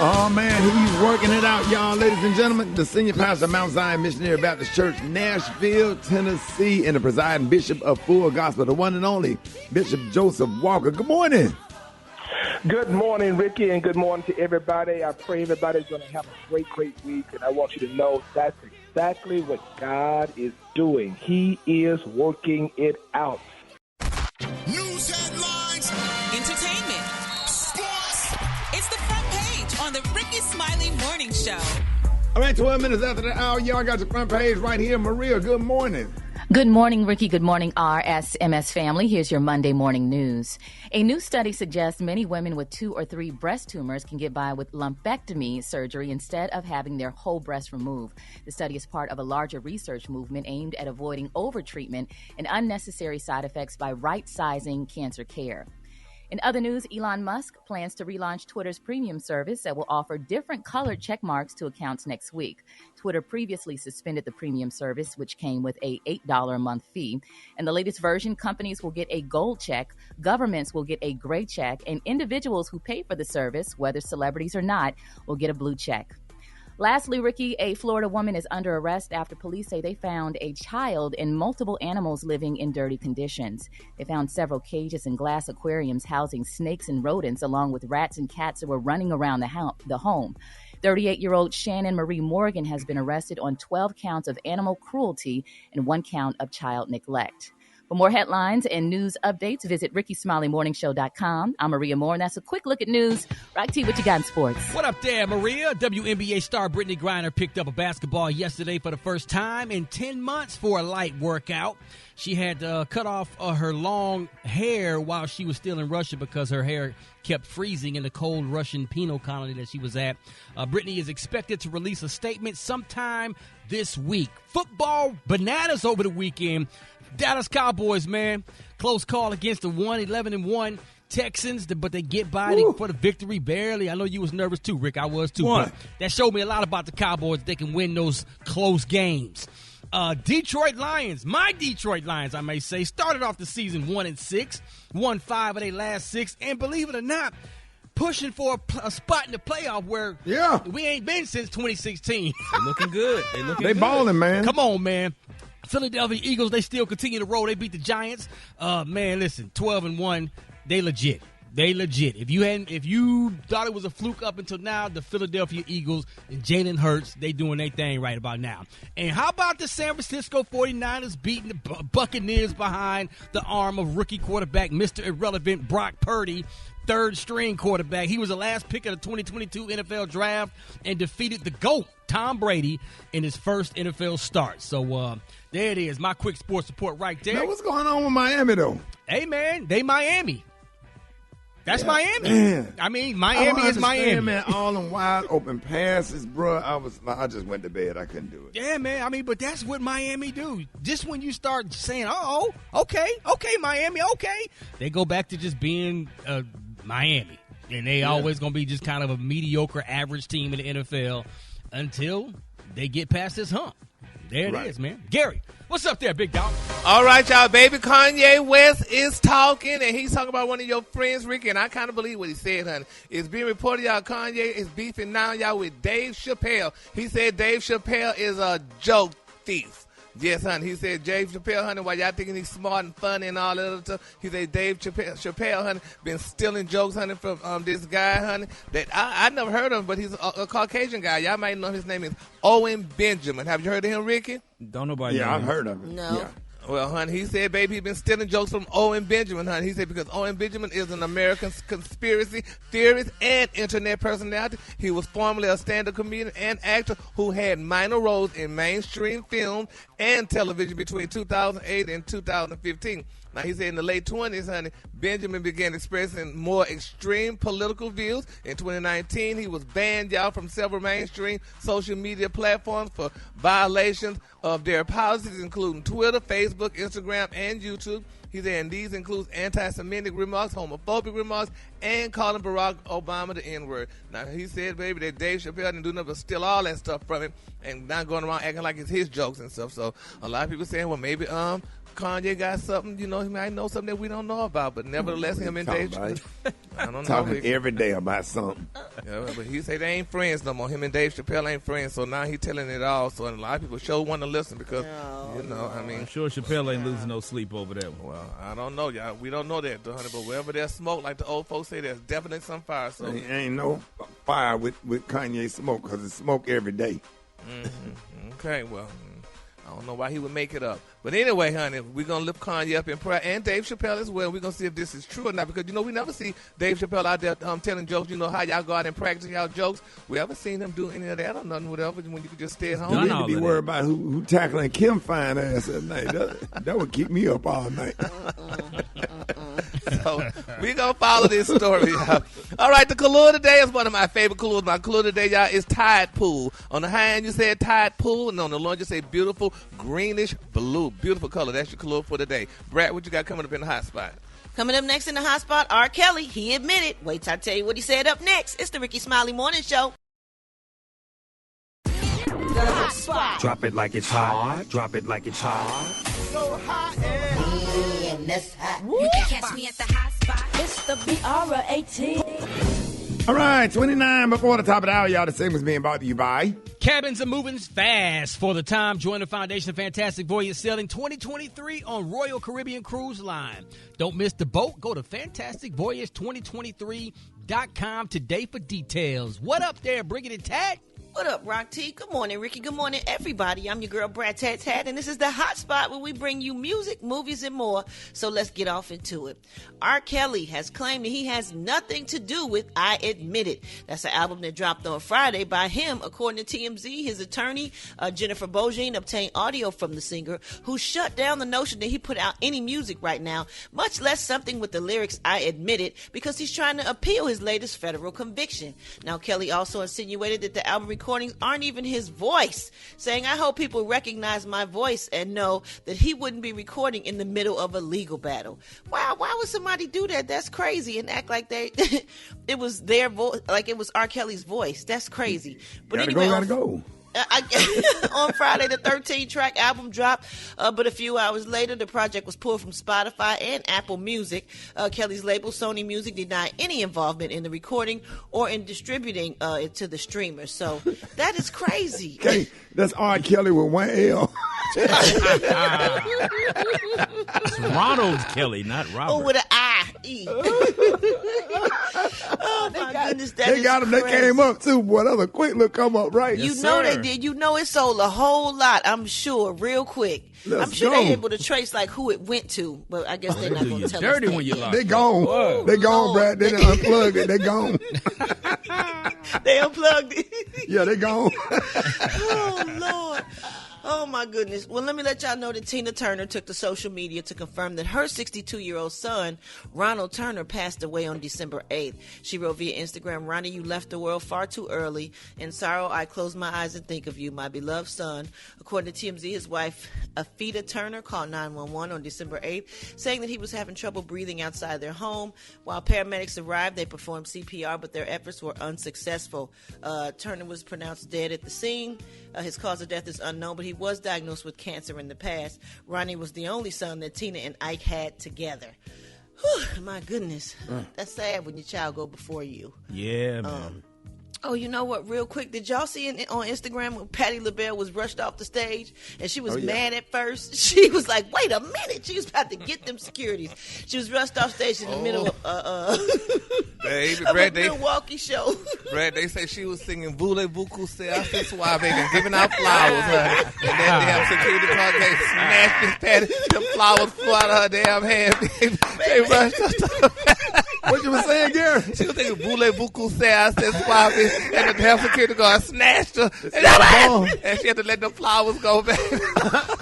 Oh, man, he's working it out, y'all. Ladies and gentlemen, the senior pastor of Mount Zion Missionary Baptist Church, Nashville, Tennessee, and the presiding bishop of Full Gospel, the one and only Bishop Joseph Walker. Good morning. Good morning, Ricky, and good morning to everybody. I pray everybody's going to have a great, great week, and I want you to know that's exactly what God is doing. He is working it out. News headlines, entertainment, sports. It's the front page on the Rickey Smiley Morning Show. All right, 12 minutes after the hour, y'all got your front page right here. Morial, good morning. Good morning, Ricky. Good morning, RSMS family. Here's your Monday morning news. A new study suggests many women with 2 or 3 breast tumors can get by with lumpectomy surgery instead of having their whole breast removed. The study is part of a larger research movement aimed at avoiding overtreatment and unnecessary side effects by right-sizing cancer care. In other news, Elon Musk plans to relaunch Twitter's premium service that will offer different colored check marks to accounts next week. Twitter previously suspended the premium service, which came with a $8 a month fee. In the latest version, companies will get a gold check, governments will get a gray check, and individuals who pay for the service, whether celebrities or not, will get a blue check. Lastly, Ricky, a Florida woman is under arrest after police say they found a child and multiple animals living in dirty conditions. They found several cages and glass aquariums housing snakes and rodents, along with rats and cats that were running around the home. 38-year-old Shannon Marie Morgan has been arrested on 12 counts of animal cruelty and 1 count of child neglect. For more headlines and news updates, visit RickySmileyMorningShow.com. I'm Maria Moore, and that's a quick look at news. Right to what you got in sports. What up there, Maria? WNBA star Brittany Griner picked up a basketball yesterday for the first time in 10 months for a light workout. She had cut off her long hair while she was still in Russia because her hair kept freezing in the cold Russian penal colony that she was at. Brittany is expected to release a statement sometime this week. Football bananas over the weekend. Dallas Cowboys, man. Close call against the 11-1 Texans, but they get by for the victory barely. I know you was nervous too, Rick. I was too. But that showed me a lot about the Cowboys. They can win those close games. Detroit Lions, my Detroit Lions, I may say, started off the season 1-6, won 5 of their last 6, and believe it or not, pushing for a spot in the playoff where we ain't been since 2016. They're looking good. They balling, man. Come on, man. Philadelphia Eagles, they still continue to roll. They beat the Giants. Man, listen, 12-1, they legit. They legit. If you thought it was a fluke up until now, the Philadelphia Eagles and Jalen Hurts, they doing their thing right about now. And how about the San Francisco 49ers beating the Buccaneers behind the arm of rookie quarterback, Mr. Irrelevant Brock Purdy, third-string quarterback. He was the last pick of the 2022 NFL Draft and defeated the GOAT, Tom Brady, in his first NFL start. So there it is, my quick sports report right there. Now, what's going on with Miami, though? Hey, man, they Miami. That's Miami. Man. I mean, Miami is Miami. Man, all them wide open passes, bro. I just went to bed. I couldn't do it. Yeah, man. I mean, but that's what Miami do. Just when you start saying, okay, Miami, okay, they go back to just being Miami. And they always going to be just kind of a mediocre average team in the NFL until they get past this hump. There it is, man. Gary, what's up there, big dog? All right, y'all, baby. Kanye West is talking, and he's talking about one of your friends, Ricky, and I kind of believe what he said, honey. It's being reported, y'all, Kanye is beefing now, y'all, with Dave Chappelle. He said Dave Chappelle is a joke thief. Yes, honey. He said Dave Chappelle, honey, while y'all thinking he's smart and funny and all that other stuff, he said Dave Chappelle, honey, been stealing jokes, honey, from this guy, honey, that I never heard of him, but he's a Caucasian guy. Y'all might know his name is Owen Benjamin. Have you heard of him, Ricky? Don't nobody know. I've heard of him. No. Yeah. Well, honey, he said, baby, he's been stealing jokes from Owen Benjamin, honey. He said because Owen Benjamin is an American conspiracy theorist and internet personality. He was formerly a stand-up comedian and actor who had minor roles in mainstream film and television between 2008 and 2015. Now, he said in the late 20s, honey, Benjamin began expressing more extreme political views. In 2019, he was banned, y'all, from several mainstream social media platforms for violations of their policies, including Twitter, Facebook, Instagram, and YouTube. He said, and these include anti-Semitic remarks, homophobic remarks, and calling Barack Obama the N-word. Now, he said, baby, that Dave Chappelle didn't do nothing but steal all that stuff from him and not going around acting like it's his jokes and stuff. So a lot of people saying, well, maybe Kanye got something, you know, he might know something that we don't know about, but nevertheless, him and Dave I don't know. Talking every day about something. Yeah, but he said they ain't friends no more. Him and Dave Chappelle ain't friends, so now he telling it all. So a lot of people sure want to listen because, I mean. I'm sure Chappelle ain't losing no sleep over that one. Well, I don't know, y'all. We don't know that, honey, but wherever there's smoke, like the old folks say, there's definitely some fire. So Ain't no fire with Kanye smoke because it's smoke every day. Okay, well, I don't know why he would make it up. But anyway, honey, we're going to lift Kanye up in prayer and Dave Chappelle as well. We're going to see if this is true or not because, we never see Dave Chappelle out there telling jokes. How y'all go out and practice y'all jokes. We haven't seen him do any of that or nothing, whatever, when you could just stay at home. You need to be worried about who tackling Kim fine ass at night. That would keep me up all night. So we're going to follow this story, y'all. All right, the color today is one of my favorite colors. My color today, y'all, is Tide Pool. On the high end, you said Tide Pool, and on the low end, you say beautiful greenish blue. Beautiful color. That's your color for today. Brad, what you got coming up in the hot spot? Coming up next in the hot spot, R. Kelly. He admitted. Wait till I tell you what he said up next. It's the Rickey Smiley Morning Show. The hot spot. Drop it like it's hot. Drop it like it's hot. So hot And that's hot. You can catch me at the hot spot. It's the BR18. All right, 29 before the top of the hour, y'all. The segment's being brought to you by Cabins are moving fast for the time. Join the Foundation of Fantastic Voyage sailing 2023 on Royal Caribbean Cruise Line. Don't miss the boat. Go to fantasticvoyage2023.com today for details. What up there, Brigitte and Tat? What up, Rock T? Good morning, Ricky. Good morning, everybody. I'm your girl, Brad Tat Tat, and this is the hot spot where we bring you music, movies, and more. So let's get off into it. R. Kelly has claimed that he has nothing to do with I Admit It. That's an album that dropped on Friday by him. According to TMZ, his attorney, Jennifer Bogine, obtained audio from the singer, who shut down the notion that he put out any music right now, much less something with the lyrics I Admit It, because he's trying to appeal his latest federal conviction. Now, Kelly also insinuated that the album recordings aren't even his voice, saying, I hope people recognize my voice and know that he wouldn't be recording in the middle of a legal battle. Wow, why would somebody do that? That's crazy, and act like it was their voice, like it was R. Kelly's voice. That's crazy. But gotta go. On Friday, the 13-track album dropped, but a few hours later, the project was pulled from Spotify and Apple Music. Kelly's label, Sony Music, denied any involvement in the recording or in distributing it to the streamers. So that is crazy. Okay, that's R. Kelly with one L. It's Ronald Kelly, not Robert. Oh, with an I-E. Oh, my goodness, they got them. They came up, too. Boy, that was a quick look come up, right? You know they did. You know it sold a whole lot, I'm sure, real quick. I'm sure they're able to trace like who it went to, but I guess they're not going to tell us. When you they gone. Whoa. They gone, Brad. They done unplugged it. They gone. They unplugged it. Yeah, they gone. Oh, Lord. Oh, my goodness. Well, let me let y'all know that Tina Turner took to social media to confirm that her 62-year-old son, Ronald Turner, passed away on December 8th. She wrote via Instagram, Ronnie, you left the world far too early. In sorrow, I close my eyes and think of you, my beloved son. According to TMZ, his wife, Afida Turner, called 911 on December 8th, saying that he was having trouble breathing outside their home. While paramedics arrived, they performed CPR, but their efforts were unsuccessful. Turner was pronounced dead at the scene. His cause of death is unknown, but he was diagnosed with cancer in the past. Ronnie was the only son that Tina and Ike had together. Whew, my goodness. That's sad when your child go before you. Yeah, man. Oh, you know what? Real quick, did y'all see on Instagram when Patti LaBelle was rushed off the stage and she was mad at first? She was like, "Wait a minute!" She was about to get them securities. She was rushed off stage in the middle of Baby, of Brad, a Milwaukee show. Brad, they say she was singing "Voulez-vous coucher assez suave" and giving out flowers, honey. And then they have security guard came smashed this Patti. The flowers flew out of her damn hand. They rushed her. What you were saying, Gary? She was thinking "Voulez-vous coucher assez suave." And the damn security guard snatched her, and she had to let the flowers go back.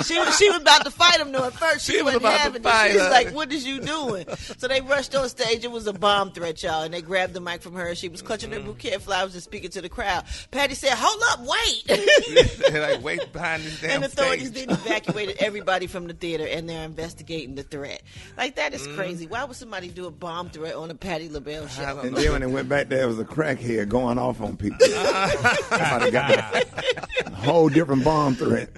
She was about to fight him though. At first, she was about having to fight it. She was her. like, "What is you doing?" So they rushed on stage. It was a bomb threat, y'all, and they grabbed the mic from her. She was clutching her bouquet of flowers and speaking to the crowd. Patti said, "Hold up, wait!" Like, wait behind this damn and authorities stage. then evacuated everybody from the theater, and they're investigating the threat. Like, that is crazy. Why would somebody do a bomb threat on a Patti LaBelle show? And then when they went back there, it was a crackhead going off on people. Somebody got a whole different bomb threat.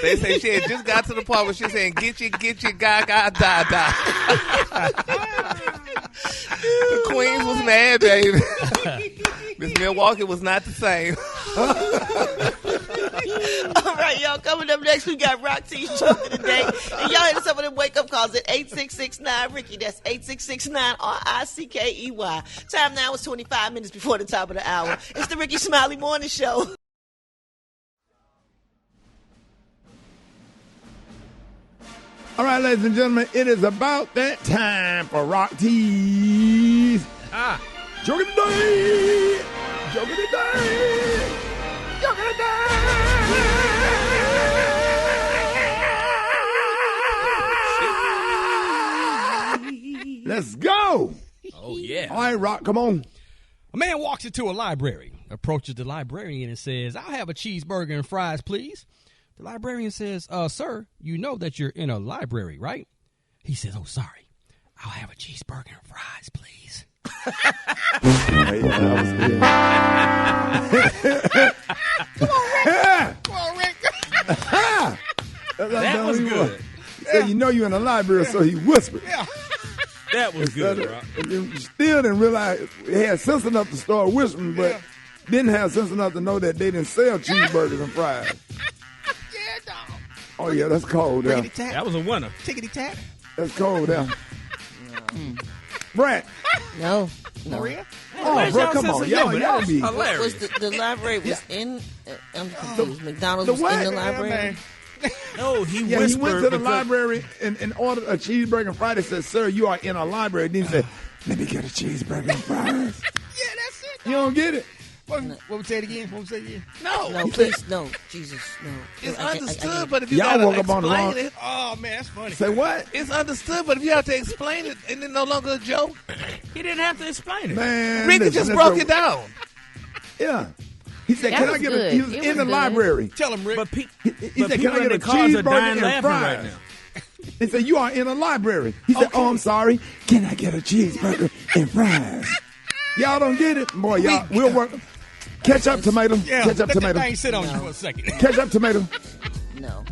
They say she had just got to the part where she's saying, get you, gaga, da, da. The Queens was mad, baby. Miss Milwaukee was not the same. All right, y'all. Coming up next, we got Rock T's joke of the day. And y'all hit some of them wake-up calls at 866-9-RICKY. That's 866-9-RICKEY. Time now is 25 minutes before the top of the hour. It's the Rickey Smiley Morning Show. All right, ladies and gentlemen, it is about that time for Rock T's Joke of the Day. Joke of the Day. Joke of the Day. Let's go. Oh, yeah. All right, Rock, come on. A man walks into a library, approaches the librarian and says, "I'll have a cheeseburger and fries, please." The librarian says, "Sir, you know that you're in a library, right?" He says, "Oh, sorry. I'll have a cheeseburger and fries, please." Come on, Rick. That was good. Yeah. You know you're in a library, so he whispered. Yeah. That was good, Rock. You still didn't realize he had sense enough to start whispering, but didn't have sense enough to know that they didn't sell cheeseburgers and fries. Oh, yeah, that's cold there. That was a winner. Tickety tap. That's cold there. Brett. No. Maria? Oh, bro, come on. Y'all be Was the library was in, I'm confused. McDonald's was in the library? No, he he whispered. went to the library and ordered a cheeseburger and fries. He said, "Sir, you are in a library." Then he said, "Let me get a cheeseburger and fries." Yeah, that's it. You don't get it? What would say it again? No, please, no. Jesus, no. It's understood, but if you Y'all gotta woke up on the explain wrong- it, Oh, man, that's funny. Say what? it's understood, but if you have to explain it, and it's no longer a joke, He didn't have to explain it. Man, Ricky listen, just that's broke a- it down. Yeah. He said, That "Can I was get good. a?" He was It in was the good. library. Tell him, Rick. But, He but said, "Can I people get in a the cars are cheeseburger dying and laughing fries?" right now. He said, "You are in a library." He said, "Oh, I'm sorry. Can I get a cheeseburger and fries?" Y'all don't get it, boy. Y'all, we'll work. Ketchup, tomato. Yeah, Ketchup, let tomato. that thing sit on you for a second. Ketchup, tomato. No.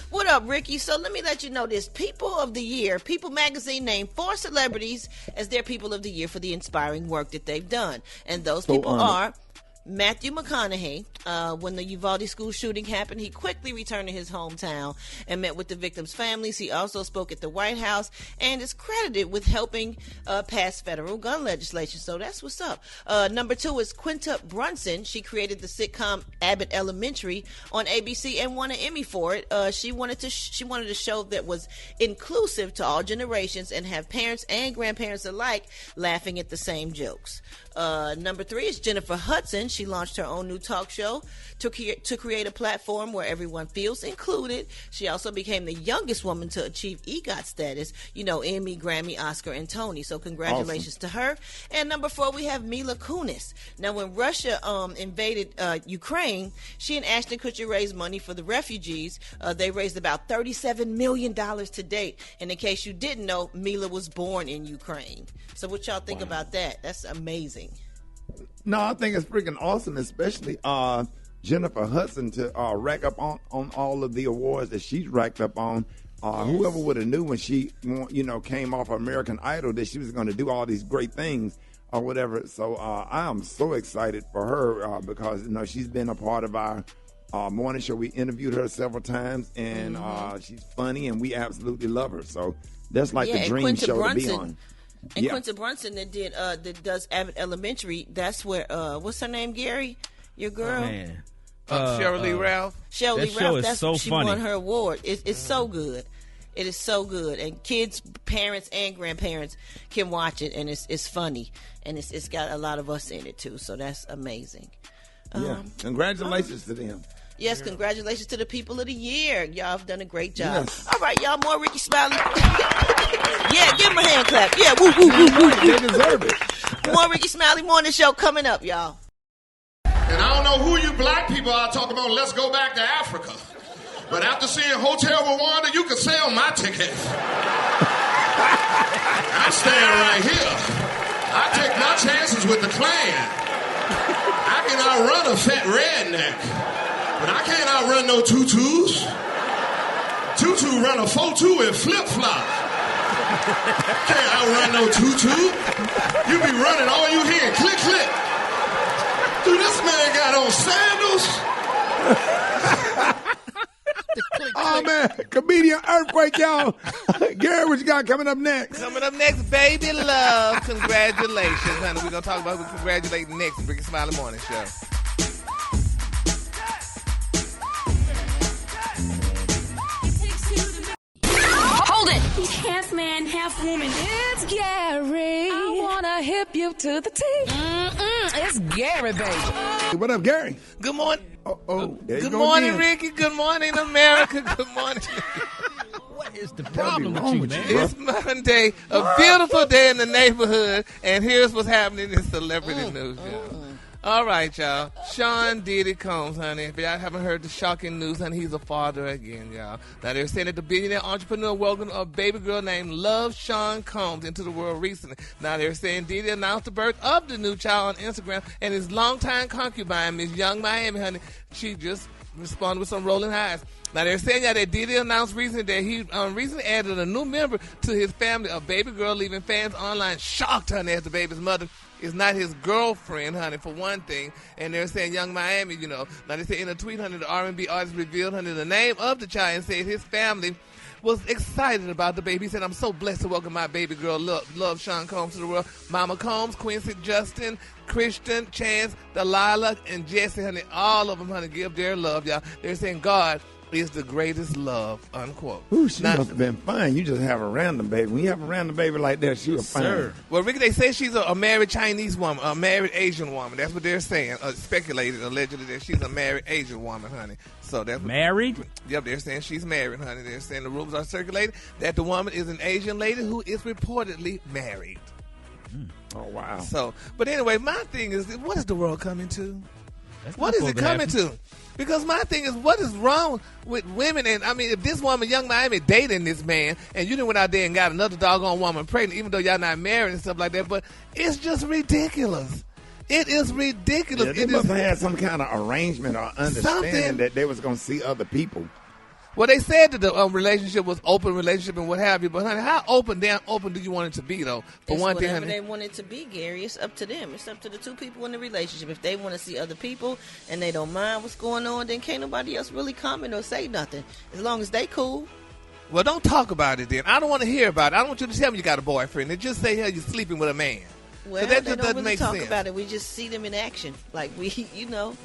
What up, Ricky? So let me let you know this. People of the Year, People Magazine named 4 celebrities as their People of the Year for the inspiring work that they've done. And those people are Matthew McConaughey. When the Uvalde school shooting happened, he quickly returned to his hometown and met with the victims' families. He also spoke at the White House and is credited with helping pass federal gun legislation. So that's what's up. Number 2 is Quinta Brunson. She created the sitcom Abbott Elementary on ABC and won an Emmy for it. She wanted a show that was inclusive to all generations and have parents and grandparents alike laughing at the same jokes. Number 3 is Jennifer Hudson. She launched her own new talk show to create a platform where everyone feels included. She also became the youngest woman to achieve EGOT status, Emmy, Grammy, Oscar, and Tony. So congratulations to her. And number 4, we have Mila Kunis. Now, when Russia invaded Ukraine, she and Ashton Kutcher raised money for the refugees. They raised about $37 million to date. And in case you didn't know, Mila was born in Ukraine. So what y'all think about that? That's amazing. No, I think it's freaking awesome, especially Jennifer Hudson to rack up on all of the awards that she's racked up on. Whoever would have knew when she, came off American Idol that she was going to do all these great things or whatever. So I am so excited for her because she's been a part of our morning show. We interviewed her several times, and she's funny, and we absolutely love her. So that's like the dream Quinta show Brunson, to be on. And Quinta Brunson that does Abbott Elementary. That's where what's her name, Gary? Your girl, Sheryl Lee Ralph. Sheryl Lee show Ralph. is That's so she funny. won her award. It's so good. It is so good, and kids, parents, and grandparents can watch it, and it's funny, and it's got a lot of us in it too. So that's amazing. Congratulations to them. Yes, congratulations to the People of the Year. Y'all have done a great job. Yes. All right, y'all, more Rickey Smiley. Yeah, give him a hand clap. Yeah, woo, woo, woo, woo. They deserve it. More Rickey Smiley Morning Show coming up, y'all. And I don't know who you black people are talking about. Let's go back to Africa. But after seeing Hotel Rwanda, you can sell my ticket. I'm staying right here. I take my chances with the Klan. I can outrun a fat redneck. But I can't outrun no tutus. Tutu run a 4-2 and flip-flop. Can't outrun no tutu. You be running, all you hear, click, click. Dude, this man got on sandals. Oh, man. Comedian Earthquake, y'all. Gary, what you got coming up next? Coming up next, Baby Love. Congratulations, honey. We're going to talk about who we congratulate next. Rickey Smiley Morning Show. Hold it! He's half man, half woman. It's Gary. I wanna hip you to the teeth. It's Gary, baby. Hey, what up, Gary? Good morning. Good morning, Ricky. Good morning, America. Good morning. What is the problem with you, man? It's Monday, a beautiful day in the neighborhood, and here's what's happening in celebrity news, y'all. All right, y'all. Sean Diddy Combs, honey. If y'all haven't heard the shocking news, honey, he's a father again, y'all. Now, they're saying that the billionaire entrepreneur welcomed a baby girl named Love Sean Combs into the world recently. Now, they're saying Diddy announced the birth of the new child on Instagram, and his longtime concubine, Miss Young Miami, honey, she just responded with some rolling eyes. Now, they're saying that Diddy announced recently that he recently added a new member to his family, a baby girl, leaving fans online shocked, honey, as the baby's mother is not his girlfriend, honey, for one thing. And they're saying Young Miami, you know. Now, they say in a tweet, honey, the R&B artist revealed, honey, the name of the child and said his family was excited about the baby. He said, I'm so blessed to welcome my baby girl, Love Sean Combs, to the world. Mama Combs, Quincy, Justin, Christian, Chance, Delilah, and Jesse, honey, all of them, honey, give their love, y'all. They're saying God is the greatest love, unquote. Ooh, she must have been fine. You just have a random baby. When you have a random baby like that, she was fine. Sir. Well, Ricky, they say she's a married Chinese woman, a married Asian woman. That's what they're saying. Speculated, allegedly, that she's a married Asian woman, honey. So that's married? Yep, they're saying she's married, honey. They're saying the rumors are circulating that the woman is an Asian lady who is reportedly married. Oh, wow. So, but anyway, my thing is, what is the world coming to? What is it coming to? Because my thing is, what is wrong with women? And I mean, if this woman, Young Miami, dating this man, and you done went out there and got another doggone woman pregnant, even though y'all not married and stuff like that, but it's just ridiculous. It is ridiculous. Yeah, they must have had some kind of arrangement or understanding that they was going to see other people. Well, they said that the relationship was open relationship and what have you, but honey, how open do you want it to be, though? For it's one thing, whatever honey, they want it to be, Gary. It's up to them. It's up to the two people in the relationship. If they want to see other people and they don't mind what's going on, then can't nobody else really comment or say nothing. As long as they cool. Well, don't talk about it then. I don't want to hear about it. I don't want you to tell me you got a boyfriend. They just say, hey, you're sleeping with a man. Well, that they just don't doesn't really make talk sense. about it. We just see them in action. Like we, you know,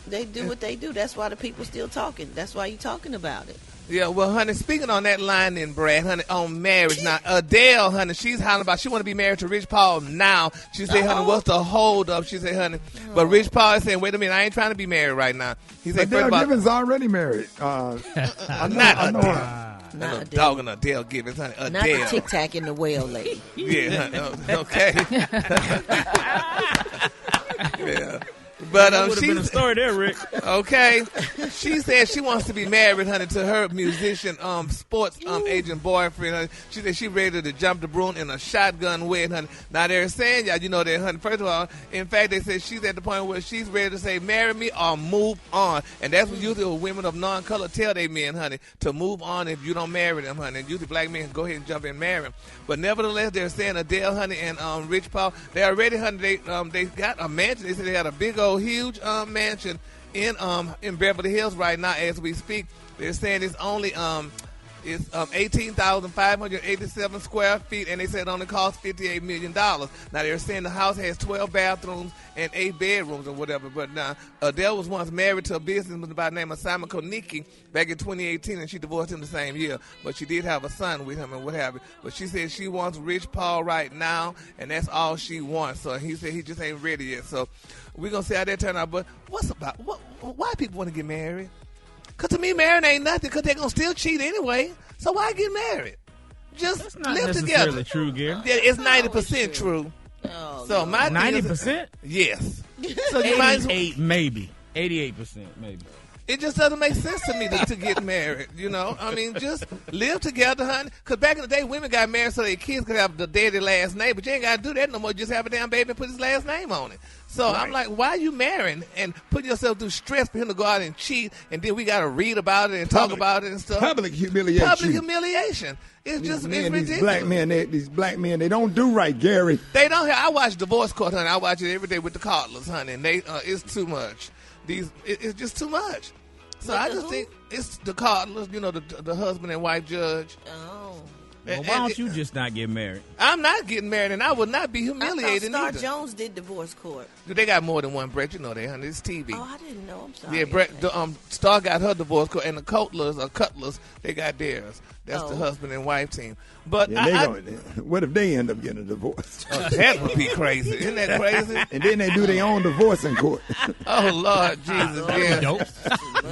they do what they do. That's why the people still talking. That's why you talking about it. Yeah, well, honey, speaking on that line then, Brad, honey, on marriage. Now, Adele, honey, she's hollering about she want to be married to Rich Paul now. She said, honey, what's the hold up? She said, honey, but Rich Paul is saying, wait a minute, I ain't trying to be married right now. He said, Adele Givens already married. Not Adele. Not dogging Adele Givens, honey. Adele. Not the Tic Tac in the whale lady. Yeah, honey, okay. Yeah. But that would have been a story there, Rick. Okay, she said she wants to be married, honey, to her musician, sports agent boyfriend. Honey. She said she ready to jump the broom in a shotgun wedding, honey. Now they're saying, y'all, you know that, honey. First of all, in fact, they said she's at the point where she's ready to say, marry me or move on, and that's what usually women of non-color tell their men, honey, to move on if you don't marry them, honey. And usually black men go ahead and jump in and marry them. But nevertheless, they're saying Adele, honey, and Rich Paul, they already, honey, they got a mansion. They said they had a big old huge mansion in Beverly Hills right now as we speak. They're saying it's only 18,587 square feet, and they said it only cost $58 million. Now they're saying the house has 12 bathrooms and 8 bedrooms or whatever. But now Adele was once married to a businessman by the name of Simon Konecki back in 2018, and she divorced him the same year. But she did have a son with him and what have you. But she said she wants Rich Paul right now, and that's all she wants. So he said he just ain't ready yet. So we're gonna see how that turn out. But why people want to get married? Because to me, marriage ain't nothing, because they're going to still cheat anyway. So why get married? Just live together. That's not necessarily true, Gary. Yeah, it's 90% true. Oh, so my 90%? Yes. So you 88, maybe. 88%, maybe. It just doesn't make sense to me to get married, you know. I mean, just live together, honey. Because back in the day, women got married so their kids could have the daddy last name, but you ain't got to do that no more. Just have a damn baby and put his last name on it. So I'm like, why are you marrying and putting yourself through stress for him to go out and cheat, and then we got to read about it and talk about it and stuff? Public humiliation. Public humiliation. It's just it's ridiculous. These black men, they don't do right, Gary. They don't. I watch Divorce Court, honey. I watch it every day with the Cardinals, honey, and it's too much. It's just too much. So I just think it's the Cardinals, you know, the husband and wife judge. Oh. Well, why don't you just not get married? I'm not getting married, and I would not be humiliated. I thought Star Jones did Divorce Court. They got more than one, Brett. You know that, honey. It's TV. Oh, I didn't know. I'm sorry. Yeah, Brett. Star got her Divorce Court, and the Cutlers, they got theirs. That's the husband and wife team. But what if they end up getting a divorce? That would be crazy. Isn't that crazy? And then they do their own divorce in court. Oh, Lord Jesus.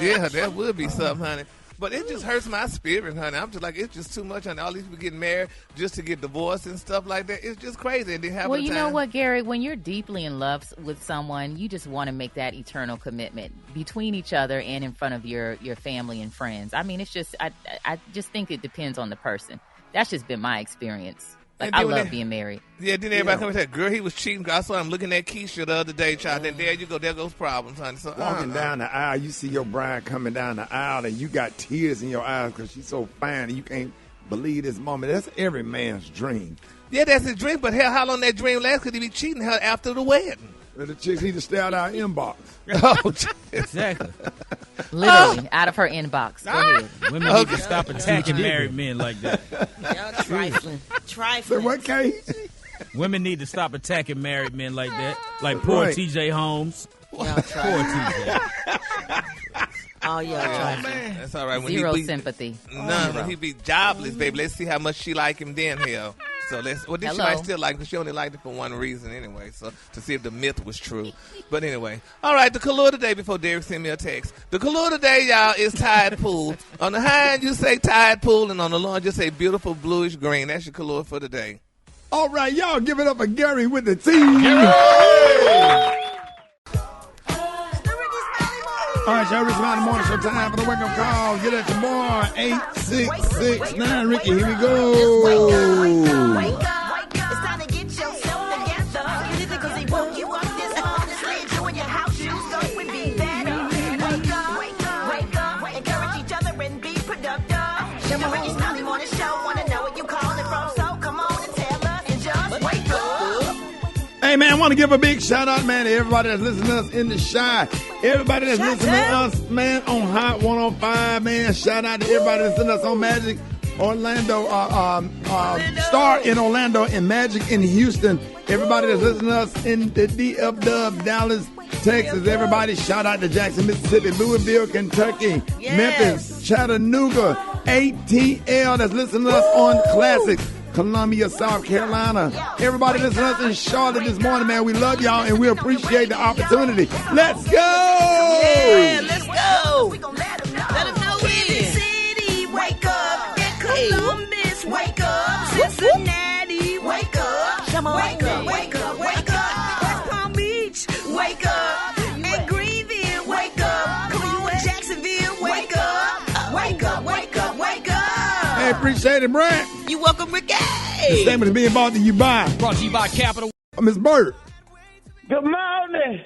Yeah, that would be something, honey. But it just hurts my spirit, honey. I'm just like, it's just too much, honey. All these people getting married just to get divorced and stuff like that. It's just crazy. And well, you know what, Gary? When you're deeply in love with someone, you just want to make that eternal commitment between each other and in front of your family and friends. I mean, it's just, I just think it depends on the person. That's just been my experience. Like, I love being married. Yeah, then everybody come and say, girl, he was cheating. I saw him looking at Keisha the other day, child. Then there you go. There goes problems, honey. So, walking down the aisle, you see your bride coming down the aisle, and you got tears in your eyes because she's so fine, and you can't believe this moment. That's every man's dream. Yeah, that's his dream, but hell, how long that dream lasts? Could he be cheating her after the wedding? Well, the chicks need to stay out of our inbox. Oh, exactly. Literally, out of her inbox. Go ahead. Women need to stop attacking married men like that. Y'all trifling. So what, Kate? Women need to stop attacking married men like that. Like poor TJ Holmes. Y'all poor TJ. Oh, yeah, man. That's all right. When Zero sympathy. None. When he be jobless, baby, let's see how much she like him then, hell. So she might still like him because she only liked him for one reason anyway, so to see if the myth was true. But anyway. All right, the color today before Derek sent me a text. The color today, y'all, is Tide Pool. On the high end, you say Tide Pool, and on the low end, you say beautiful bluish green. That's your color for today. All right, y'all, give it up for Gary with the T. All right, y'all, Rickey Smiley Morning Show time for the wake-up call. Get at your boy, 8669 Ricky. Here we go. Wake up. It's time to get yourself together. Because they woke you up this morning. Slid you in your house shoes, so it would be better. Wake up. Encourage each other and be productive. The Rickey Smiley Morning Show. Wanna know what you calling from? So come on and tell us and just wake up. Hey, man, I want to give a big shout-out, man, to everybody that's listening to us in the Shy. Everybody that's listening to us, man, on Hot 105, man. Shout out to everybody that's listening to us on Magic Orlando, Star in Orlando and Magic in Houston. Everybody that's listening to us in the DFW, Dallas, Texas. Everybody, shout out to Jackson, Mississippi, Louisville, Kentucky, Memphis, Chattanooga, ATL that's listening to us on Classic. Columbia, South Carolina. Everybody listening to us in Charlotte this morning, man. We love y'all and we appreciate the opportunity. Let's go! Yeah, let's go. Let them know Kansas City, wake up. Columbus, wake up. Cincinnati, wake up. Wake up. West Palm Beach, wake up. And Greenville, wake up. Come on, Jacksonville, wake up. Wake up. Hey, appreciate it, Brad. You welcome, Ricky. The statement is being brought to you by Capital. Miss Burt. Good morning.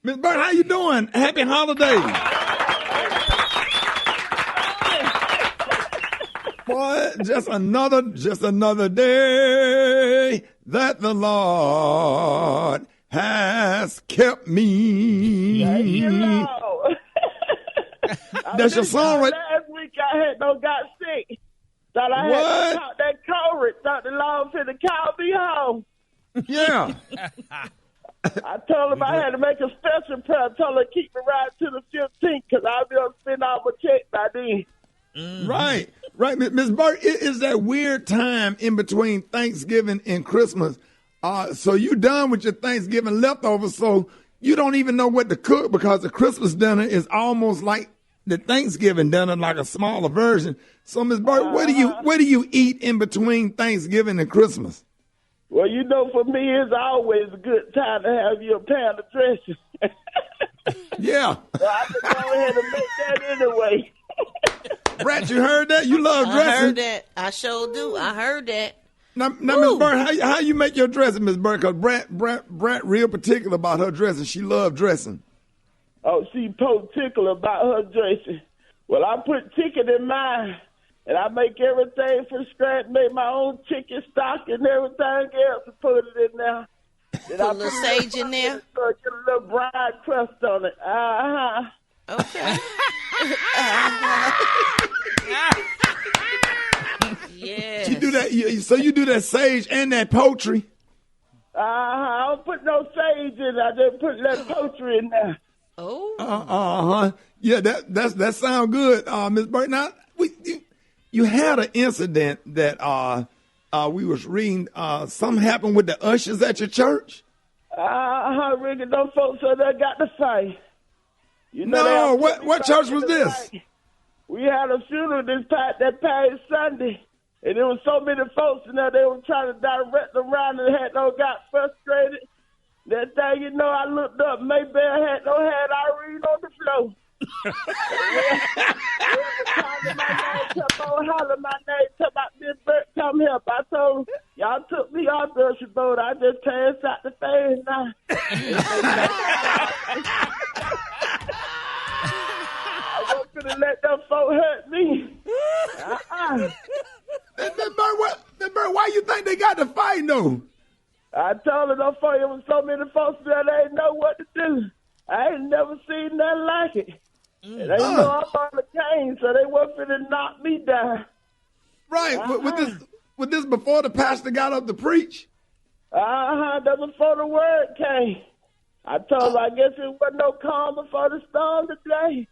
Miss Burt, how you doing? Happy holidays. Boy, just another day that the Lord has kept me. That's your song, right? Last week I had got sick. Thought I had to talk that COVID. Thought the Lord finna call me home. Yeah. I told him I had to make a special prayer. I told her to keep me right to the 15th because I'll be able to spend all my check by then. Mm-hmm. Right. Miss Burt, it is that weird time in between Thanksgiving and Christmas. So you done with your Thanksgiving leftovers, so you don't even know what to cook because the Christmas dinner is almost like the Thanksgiving dinner, like a smaller version. So, Miss Burt, what do you eat in between Thanksgiving and Christmas? Well, you know, for me, it's always a good time to have you a pound of dressing. Yeah. So I just go ahead and make that anyway. Brat, you heard that? You love dressing. I heard that. I sure do. I heard that. Now Miss Burt, how you make your dressing, Miss Burt? Because Brat real particular about her dressing. She love dressing. Oh, she particular about her dressing. Well, I put chicken in mine, and I make everything from scratch, make my own chicken stock and everything else and put it in there. Put a little sage in there. Get a little brown crust on it. Okay. Yeah. You do that. So you do that sage and that poultry. I don't put no sage in. I just put that poultry in there. Oh. Yeah, that sound good, Miss Burt. Now you had an incident that we was reading. Something happened with the ushers at your church. Ricky, those folks said they got to fight. You know, no, what church was this? Fight. We had a funeral that past Sunday, and there was so many folks in there, they were trying to direct around and got frustrated. That thing, you know, I looked up, Maybell had Irene on the floor. Every time my name kept on hollering my name, talking about Miss Burt, come here. I told them, y'all took me off the usher boat. I just passed out the fan now. I wasn't going to let them folk hurt me. Miss Burt, why you think they got to fight, though? I told her, them folks, there was so many folks there, they didn't know what to do. I ain't never seen nothing like it. And they know I'm on the cane, so they weren't finna knock me down. Right. With this before the pastor got up to preach? That was before the word came. I told her, I guess it wasn't no calm before the storm today.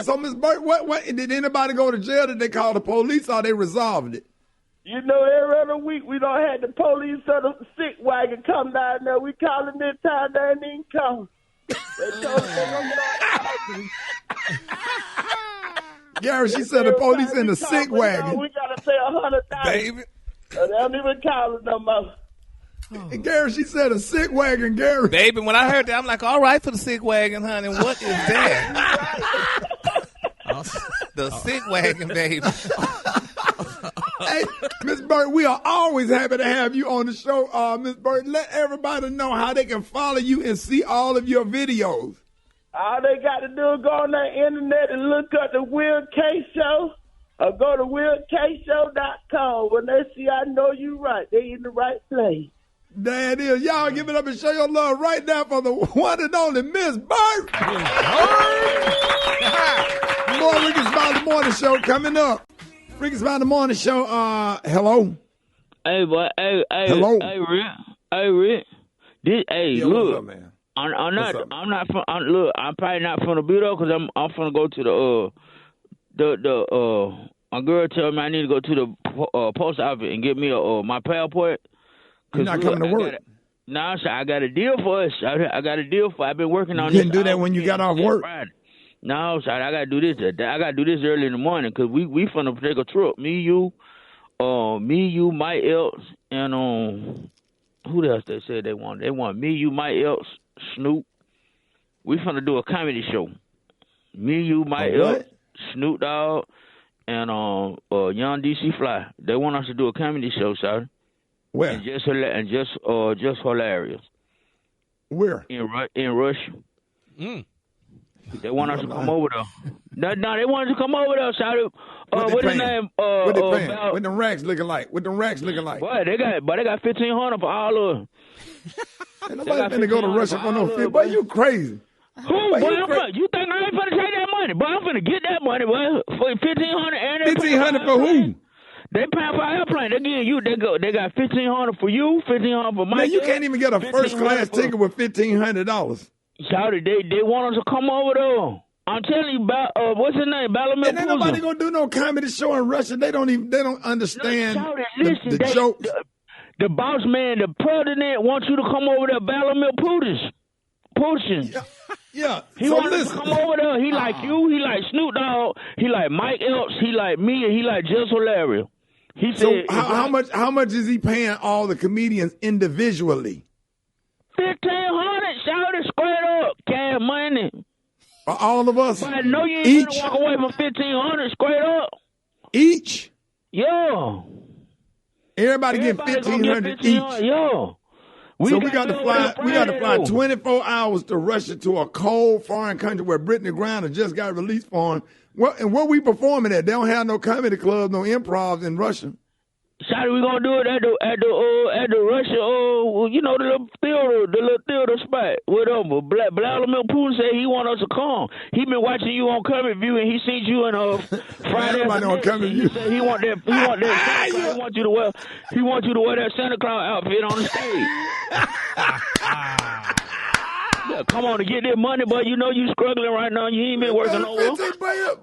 So Miss Burt, what did anybody go to jail? Did they call the police or they resolved it? You know, every other week we don't have the police or the sick wagon come down there. We call them this time, they ain't even come. They told us they gonna get Gary, she said the police in the sick wagon. We gotta pay $100,000. Baby. They don't even call us no more. And Gary, she said a sick wagon, Gary. Baby, when I heard that, I'm like, all right for the sick wagon, honey. What is that? The sick wagon, baby. Hey, Miss Burt, we are always happy to have you on the show. Miss Burt, let everybody know how they can follow you and see all of your videos. All they got to do is go on the internet and look up the Will K Show or go to willkshow.com. When they see I know you right, they in the right place. There it is. Y'all give it up and show your love right now for the one and only Miss Burt. More Rickey Smiley Morning Show coming up. Rickey Smiley Morning Show. Hello. Hey, boy. Hey. Hello. Hey, Rick. Yo, look. what's up, man? I'm probably not from the bureau because I'm finna go to my girl told me I need to go to the post office and get me my passport. You're not coming to work. I got a deal for us. I got a deal for. I've been working on this. You didn't do that when you got off work. Friday. No, I got to do this. I got to do this early in the morning because we finna take a trip. Me, you, Mike Else, and who else they said they want? They want me, you, Mike Else, Snoop. We finna do a comedy show. Me, you, Mike Else, Snoop Dogg, and Young DC Fly. They want us to do a comedy show, sir. Where? And just hilarious. Where? In Russia. They want us to come over there. No, they want us to come over there, shout what's his name? What they paying? What them racks looking like? Boy, they got $1,500 for all of them. Ain't nobody finna go to Russia for no fit. Boy, you crazy. Who? You think I ain't finna take that money? Boy, I'm finna get that money, boy. For $1,500 and $1,500 for who? They paying for airplane. They getting you. They got $1,500 for you, $1,500 for Mike. Man, you can't even get a first class ticket with $1,500. Shout it, they want us to come over there. I'm telling you about what's his name, Balamil. And ain't nobody gonna do no comedy show in Russia. They don't understand the joke. The boss man, the president wants you to come over there, Balamil Putin. Yeah. He wants us to come over there. He like you. He like Snoop Dogg. He like Mike Else. He like me, and he like Just Hilarious. He said, so how much is he paying all the comedians individually? money. For all of us? But I know you ain't gonna walk away from 1,500 straight up. Each? Yeah. Everybody get 1,500 each. Yeah. So we got to fly 24 hours to Russia, to a cold foreign country where Brittany Griner just got released for. And where we performing at? They don't have no comedy clubs, no improvs in Russia. Shawty, we gonna do it at the Russia, the little theater spot. Whatever. Vladimir Putin said he want us to come. He been watching you on Comic View, and he seen you in Friday. Everybody on Comic View. He want that. He want you to wear that Santa Claus outfit on the stage. Yeah, come on to get that money, but you know you struggling right now. You ain't been working no more.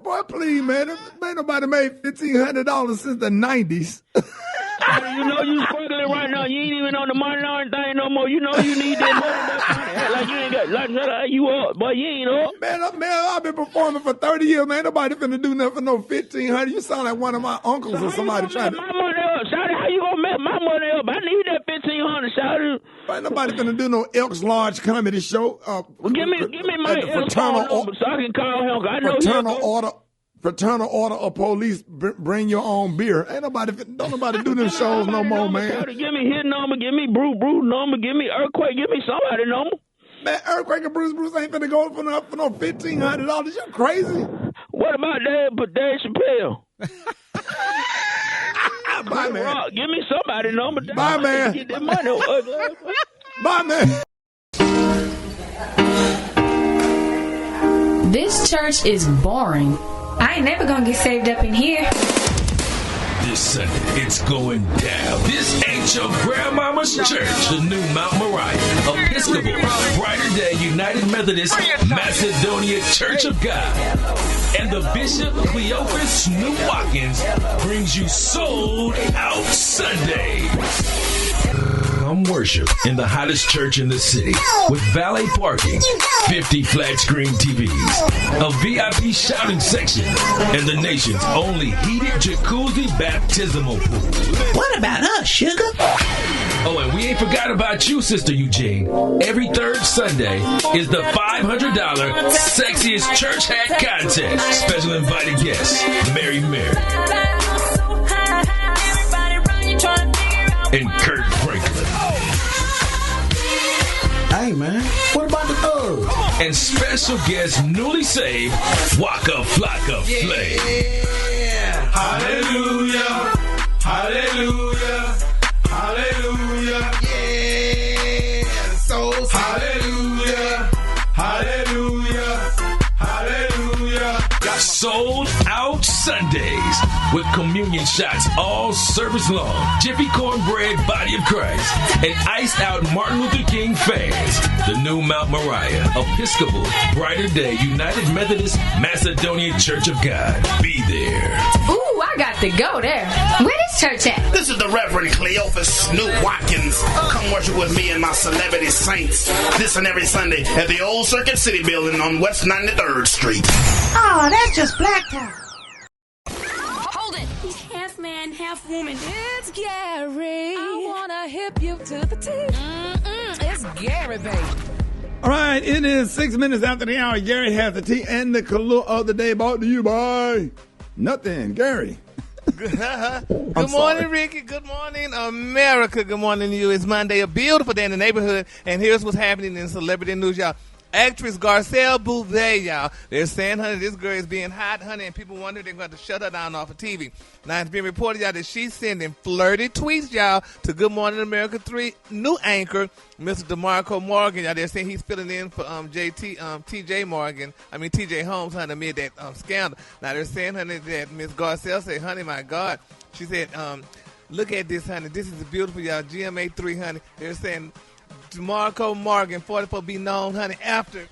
Boy, please, man. Ain't nobody made $1,500 since the 90s. You know you struggling right now. You ain't even on the money laundering thing no more. You know you need that money. Like you ain't got, like you up, but you ain't up. Man, I've been performing for 30 years, man. Nobody finna do nothing for no $1,500. You sound like one of my uncles or somebody trying to. My money up, Shawty. How you gonna make my money up? I need that $1,500, Shawty. Ain't nobody finna do no Elks Large comedy show. Well, give me my Elks number so I can call him. I know Fraternal order of police, bring your own beer. Don't nobody do them shows no more, man. Give me his number, give me Bruce number, give me Earthquake, give me somebody number. Man, Earthquake and Bruce ain't finna go for no $1,500. You crazy? What about Dave Chappelle? Bye, man. Give me somebody number. Bye, man. Get that money. Bye, man. This church is boring. I ain't never gonna get saved up in here. This Sunday, it's going down. This ain't your grandmama's church. The new Mount Morial, Episcopal, Brighter Day United Methodist, Macedonia Church of God. And the Bishop Cleophas Snoop Watkins brings you Sold Out Sunday. Come worship in the hottest church in the city with valet parking, 50 flat screen TVs, a VIP shouting section, and the nation's only heated jacuzzi baptismal pool. What about us, sugar? Oh, and we ain't forgot about you, Sister Eugene. Every third Sunday is the $500 Sexiest Church Hat Contest. Special invited guests, Mary and Kurt Franklin. Hey, man, what about the thug? And special guest, newly saved, Waka Flocka Flay. Yeah. Hallelujah. Hallelujah. Hallelujah. Yeah. So hallelujah. Hallelujah. Hallelujah. Sold Out Sundays with communion shots all service long, Jiffy Cornbread Body of Christ, and iced out Martin Luther King fans. The new Mount Moriah, Episcopal, Brighter Day United Methodist, Macedonia Church of God. Be there. Ooh, I got to go there. Where this church at? This is the Reverend Cleophas Snoop Watkins. Come worship with me and my celebrity saints this and every Sunday at the Old Circuit City Building on West 93rd Street. Oh, that's just black time. Hold it. Half man, half woman. It's Gary. I wanna hip you to the teeth. It's Gary, baby. All right, it is 6 minutes after the hour. Gary has the tea and the color of the day brought to you by nothing. Gary. Good morning, Ricky. Good morning, America. Good morning to you. It's Monday, a beautiful day in the neighborhood, and here's what's happening in celebrity news, y'all. Actress Garcelle Bouvet, y'all. They're saying, honey, this girl is being hot, honey, and people wonder if they're going to shut her down off of TV. Now, it's been reported, y'all, that she's sending flirty tweets, y'all, to Good Morning America 3 new anchor, Mr. DeMarco Morgan. Y'all, they're saying he's filling in for TJ Holmes, honey, amid that scandal. Now, they're saying, honey, that Miss Garcelle said, honey, my God. She said, look at this, honey. This is beautiful, y'all. GMA 3, honey. They're saying DeMarco Morgan, 44, be known, honey, after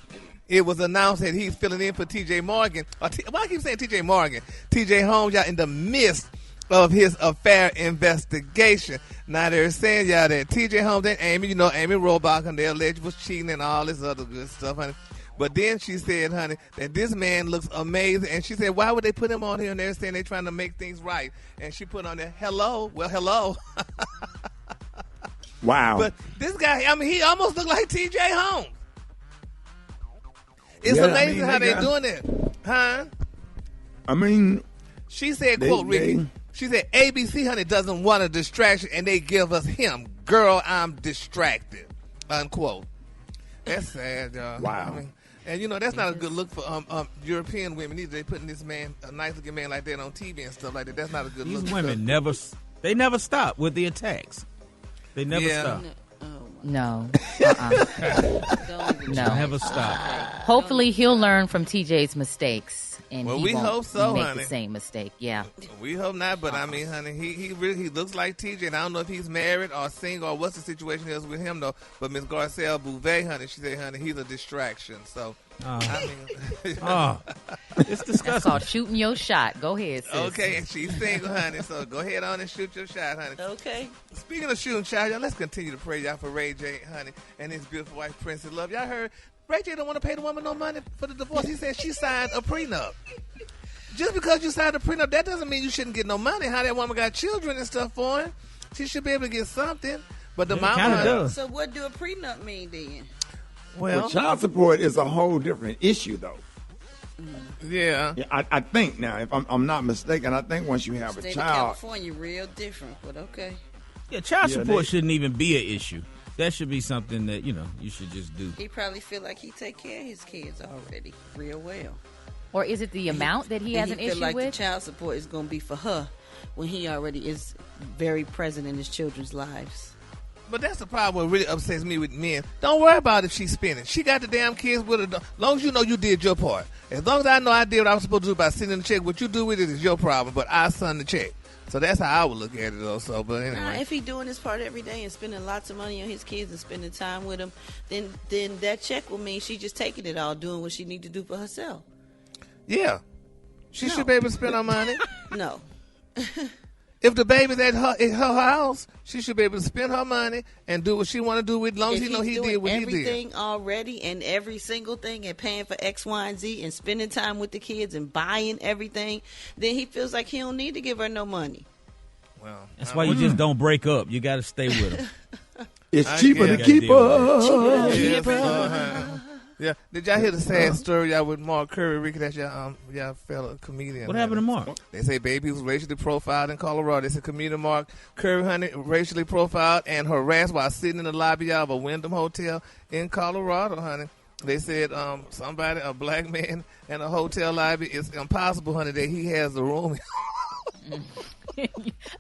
it was announced that he's filling in for TJ Morgan. Why I keep saying TJ Morgan? TJ Holmes, y'all, in the midst of his affair investigation. Now, they're saying, y'all, that TJ Holmes and Amy, Amy Robach, and they alleged was cheating and all this other good stuff, honey. But then she said, honey, that this man looks amazing. And she said, why would they put him on here? And they're saying they're trying to make things right. And she put on there, hello. Well, hello. Wow. But this guy, he almost looked like TJ Holmes. It's amazing how they doing it. Huh? I mean, she said, quote, Ricky, she said, ABC, honey, doesn't want a distraction, and they give us him. Girl, I'm distracted, unquote. That's sad, y'all. Wow. I mean, and, you know, that's not a good look for European women either. They putting this man, a nice-looking man like that on TV and stuff like that. That's not a good look. These women never stop with the attacks. They never stop. No. No. Never stop. Hopefully he'll learn from TJ's mistakes. And well, he we won't hope so, make honey. the same mistake. Yeah. We hope not, but I mean, honey, he looks like TJ, and I don't know if he's married or single or what's the situation is with him though. But Miss Garcelle Bouvet, honey, she said, honey, he's a distraction. So I mean, it's disgusting. That's called shooting your shot. Go ahead, sis. Okay, and she's single, honey. So go ahead on and shoot your shot, honey. Okay. Speaking of shooting shots, y'all, let's continue to pray y'all for Ray J, honey, and his beautiful wife, Princess Love. Y'all heard Ray J don't want to pay the woman no money for the divorce. He said she signed a prenup. Just because you signed a prenup, that doesn't mean you shouldn't get no money. How that woman got children and stuff for him, she should be able to get something. But the mama, so what do a prenup mean then? Well, child support is a whole different issue, though. Yeah. I think now, if I'm not mistaken, I think once you have State a child, of California, real different, but okay. Yeah, child support shouldn't even be an issue. That should be something that, you know, you should just do. He probably feel like he take care of his kids already real well. Or is it the amount that he has an issue feel like with? The child support is going to be for her when he already is very present in his children's lives. But that's the problem what really upsets me with men. Don't worry about if she's spending. She got the damn kids with her. As long as you know you did your part. As long as I know I did what I was supposed to do by sending the check, what you do with it is your problem, but I send the check. So that's how I would look at it, though. So, but anyway. If he doing his part every day and spending lots of money on his kids and spending time with them, then that check will mean she just taking it all, doing what she need to do for herself. Yeah. She should be able to spend her money. No. If the baby's at her house, she should be able to spend her money and do what she want to do with, as long as he know he did what he did. Everything already and every single thing and paying for X, Y, and Z and spending time with the kids and buying everything, then he feels like he don't need to give her no money. Well, that's why you just don't break up. You got to stay with him. It's cheaper to keep her. Yeah. Did y'all hear the sad story y'all with Mark Curry, Ricky? That's y'all fellow comedian. What happened to Mark? They say baby was racially profiled in Colorado. They said comedian Mark Curry, honey, racially profiled and harassed while sitting in the lobby of a Wyndham hotel in Colorado, honey. They said somebody, a black man, in a hotel lobby. It's impossible, honey, that he has a room.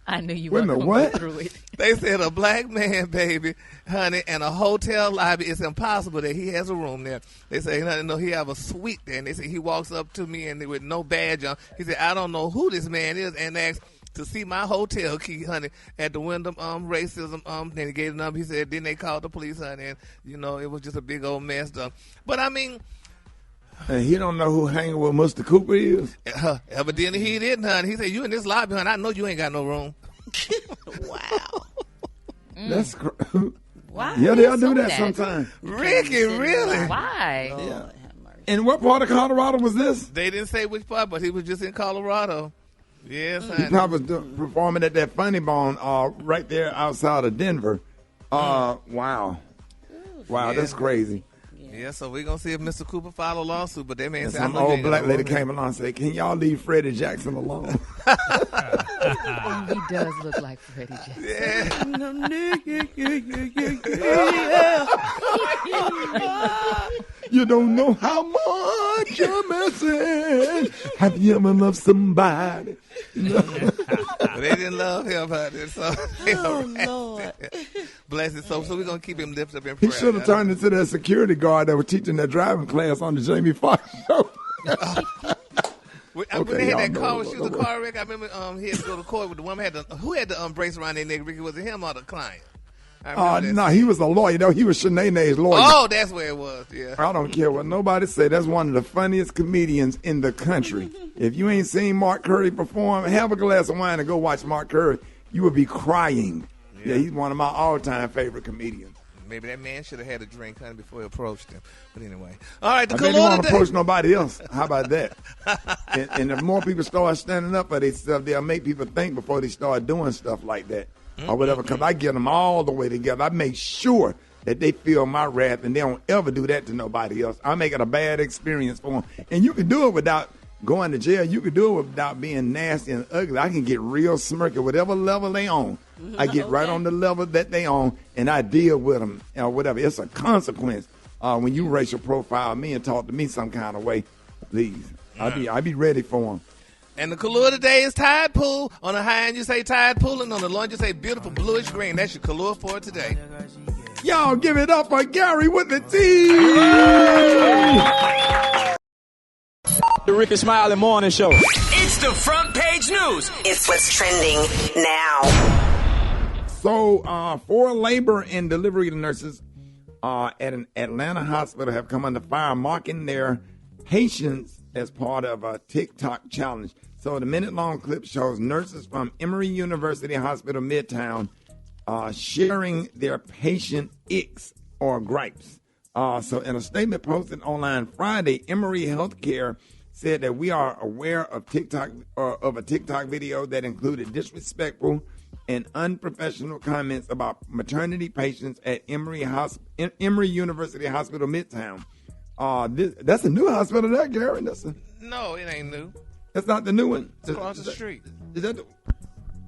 I knew you were going to go through it. They said a black man, baby, honey, and a hotel lobby. It's impossible that he has a room there. They say, honey, no, he have a suite there. And they say he walks up to me and with no badge on. He said, I don't know who this man is, and asked to see my hotel key, honey, at the Wyndham racism. Then he gave the number. He said, then they called the police, honey, and you know it was just a big old mess. But I mean. And he don't know who hanging with Mr. Cooper is? Evidently he didn't, honey. He said, you in this lobby, honey. I know you ain't got no room. Wow. That's Why? Yeah, they'll do that sometimes. Ricky, really? Why? Yeah. And what part of Colorado was this? They didn't say which part, but he was just in Colorado. Yes, honey. He probably was performing at that Funny Bone right there outside of Denver. Wow. Wow, that's crazy. Yeah, so we're going to see if Mr. Cooper filed a lawsuit, but that man and said, some old black lady came along and said, can y'all leave Freddie Jackson alone? He does look like Freddie Jackson. You don't know how much you're missing. Have you ever loved somebody? They didn't love him, honey. So Lord. Bless his soul. So we're going to keep him lifted up in prayer. He should have turned into that security guard that was teaching that driving class on the Jamie Foxx show. When they had that car, when she was a car wreck, I remember he had to go to court with the woman. Who had the brace around their neck, Ricky? Was it him or the client? No, he was a lawyer. No, he was Shanae's lawyer. Oh, that's where it was, yeah. I don't care what nobody say. That's one of the funniest comedians in the country. If you ain't seen Mark Curry perform, have a glass of wine and go watch Mark Curry. You would be crying. Yeah, he's one of my all-time favorite comedians. Maybe that man should have had a drink, honey, before he approached him. But anyway. All right, the I bet he won't approach nobody else. How about that? and if more people start standing up for themselves, they'll make people think before they start doing stuff like that. Or whatever, because I get them all the way together. I make sure that they feel my wrath and they don't ever do that to nobody else. I make it a bad experience for them. And you can do it without going to jail. You can do it without being nasty and ugly. I can get real smirky, whatever level they on. I get right on the level that they on, and I deal with them or whatever. It's a consequence when you racial profile me and talk to me some kind of way. Please, I'll be ready for them. And the color today is Tide Pool. On the high end, you say Tide Pool, and on the low end, you say beautiful bluish green. That's your color for today. Y'all give it up for Gary with the T. The Rickey Smiley Morning Show. It's the front page news. It's what's trending now. So, 4 labor and delivery nurses at an Atlanta hospital have come under fire, mocking their patients as part of a TikTok challenge. So, the minute-long clip shows nurses from Emory University Hospital Midtown sharing their patient icks or gripes. So, in a statement posted online Friday, Emory Healthcare said that we are aware of a TikTok video that included disrespectful and unprofessional comments about maternity patients at Emory University Hospital Midtown. That's a new hospital there, Gary. No, it ain't new. That's not the new one. It's across the street. Is that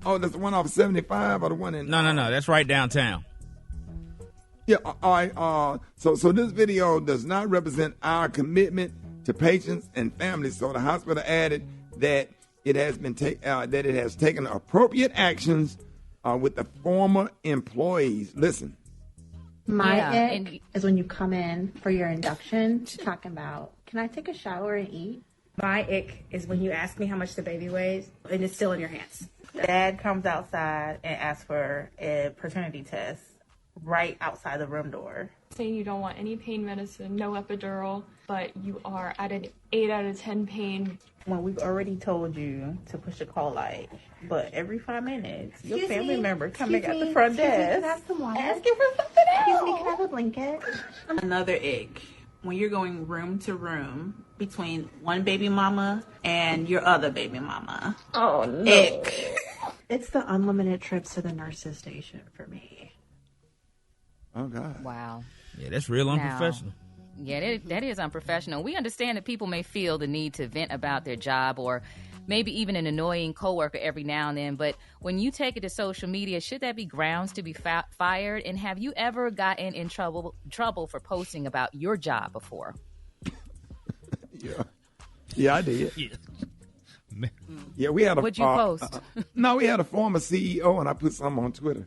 that's the one off 75 or the one in? No. That's right downtown. Yeah. All right. So this video does not represent our commitment to patients and families. So the hospital added that it has been taken appropriate actions with the former employees. Listen. My ick is when you come in for your induction talking about, can I take a shower and eat? My ick is when you ask me how much the baby weighs and it's still in your hands. Dad comes outside and asks for a paternity test right outside the room door. Saying you don't want any pain medicine, no epidural, but you are at an 8 out of 10 pain. When we've already told you to push a call light, but every 5 minutes, your family member coming at the front desk asking for something else. Excuse me, can I have a blanket? Another ick, when you're going room to room between one baby mama and your other baby mama. Oh, no. Ick. It's the unlimited trips to the nurse's station for me. Oh, God. Wow. Yeah, that's real unprofessional. Yeah, that is unprofessional. We understand that people may feel the need to vent about their job or maybe even an annoying coworker every now and then, but when you take it to social media, should that be grounds to be fired? And have you ever gotten in trouble for posting about your job before? Yeah, I did. Yeah, we had a. What'd you post? No, we had a former CEO, and I put something on Twitter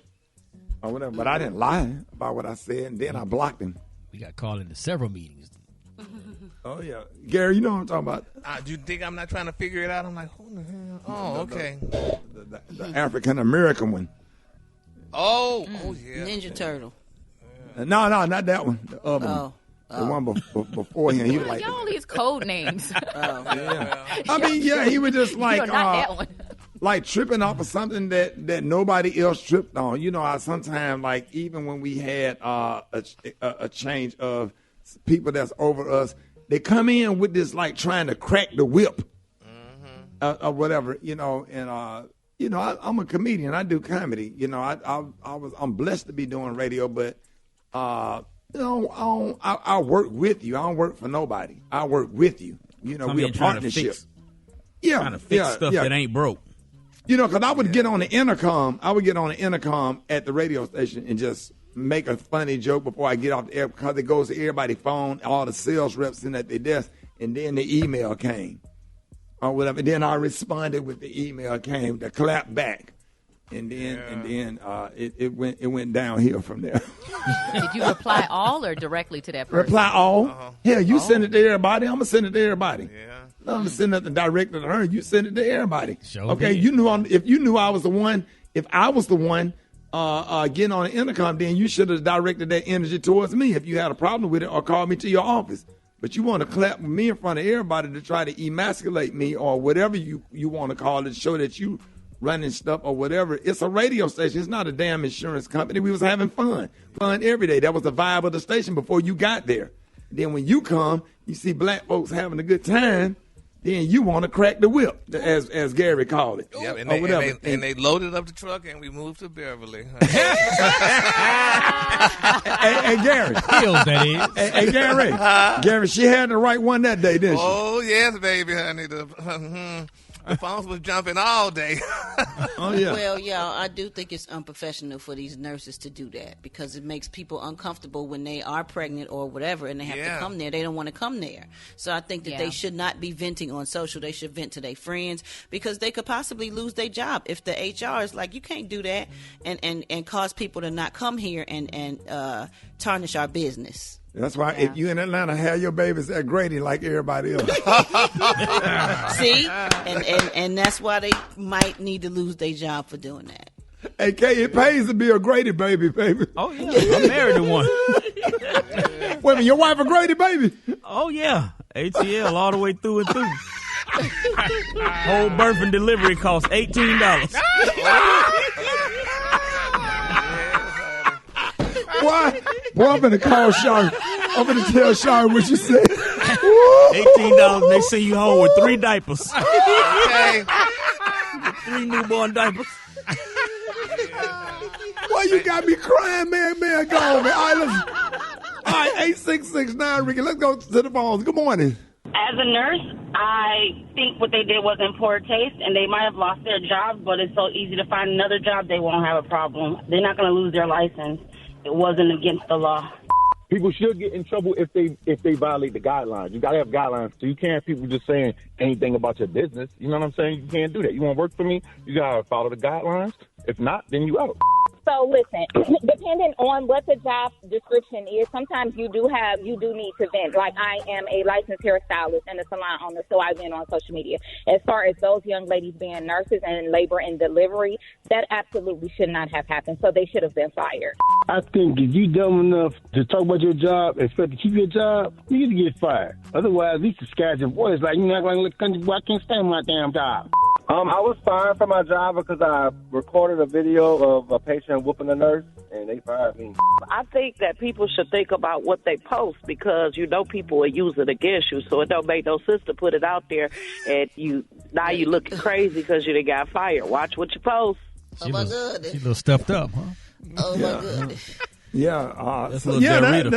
or whatever, but I didn't lie about what I said, and then I blocked him. We got called into several meetings. Oh, yeah. Gary, you know what I'm talking about. Do you think I'm not trying to figure it out? I'm like, who the hell? Oh, okay. The African-American one. Oh, yeah. Ninja Turtle. No, not that one. The other one. The one before him. He was like, all these code names. Yeah. I mean, yeah, he was just like, not that one. like tripping off of something that nobody else tripped on. You know, I sometimes, like, even when we had a change of people that's over us, they come in with this, like, trying to crack the whip or whatever, you know, and, you know, I'm a comedian. I do comedy. You know, I'm blessed to be doing radio, but, you know, I work with you. I don't work for nobody. I work with you. You know, we're a partnership. Trying to fix stuff that ain't broke. You know, because I would get on the intercom. At the radio station and just make a funny joke before I get off the air because it goes to everybody's phone, all the sales reps in at their desk, and then the email came or whatever. Then I responded with the email came to clap back, and then it went downhill from there. Did you reply all or directly to that person? Reply all. Hell, you send it to everybody. I'm gonna send it to everybody. Yeah. I'm gonna send nothing directly to her. You send it to everybody. Okay. You knew if you knew I was the one. If I was the one getting on the intercom, then you should have directed that energy towards me if you had a problem with it or called me to your office. But you want to clap with me in front of everybody to try to emasculate me or whatever you want to call it, show that you running stuff or whatever. It's a radio station. It's not a damn insurance company. We was having fun every day. That was the vibe of the station before you got there. Then when you come, you see black folks having a good time. then you want to crack the whip, as Gary called it. Yep, and, they loaded up the truck and we moved to Beverly. Hey, Gary. Hills, that is. Hey, Gary. Gary, she had the right one that day, didn't she? Oh, yes, baby, honey. The phones was jumping all day. Oh, yeah. Well, y'all, I do think it's unprofessional for these nurses to do that because it makes people uncomfortable when they are pregnant or whatever and they have to come there. They don't want to come there. So I think that they should not be venting on social. They should vent to their friends because they could possibly lose their job if the HR is like, you can't do that and cause people to not come here and tarnish our business. That's why if you in Atlanta, have your babies at Grady like everybody else. See? And that's why they might need to lose their job for doing that. Hey, Kay, it pays to be a Grady baby. Oh, yeah. I'm married to one. Wait a minute, your wife a Grady baby? Oh, yeah. ATL all the way through and through. Whole birth and delivery costs $18. Why? Boy, I'm going to call Shari. I'm going to tell Shari what you said. $18, they send you home with 3 diapers. Okay. 3 newborn diapers. Why you got me crying, man? Go on, man. All right, 8669, Ricky. Let's go to the phones. Good morning. As a nurse, I think what they did was in poor taste, and they might have lost their job, but it's so easy to find another job, they won't have a problem. They're not going to lose their license. It wasn't against the law. People should get in trouble if they violate the guidelines. You got to have guidelines. So you can't have people just saying anything about your business. You know what I'm saying? You can't do that. You want to work for me? You got to follow the guidelines. If not, then you out. So listen, depending on what the job description is, sometimes you do need to vent. Like I am a licensed hairstylist and a salon owner, so I vent on social media. As far as those young ladies being nurses and labor and delivery, that absolutely should not have happened. So they should have been fired. I think if you dumb enough to talk about your job, expect to keep your job, you need to get fired. Otherwise, these disguise your voice like you're not going to look country boy. I can't stand my damn job. I was fired from my job because I recorded a video of a patient whooping a nurse, and they fired me. I think that people should think about what they post because people will use it against you. So it don't make no sense to put it out there, and you looking crazy because you done got fired. Watch what you post. Oh my goodness. She's a little stuffed up, huh? Oh my goodness. Yeah. That's a little Del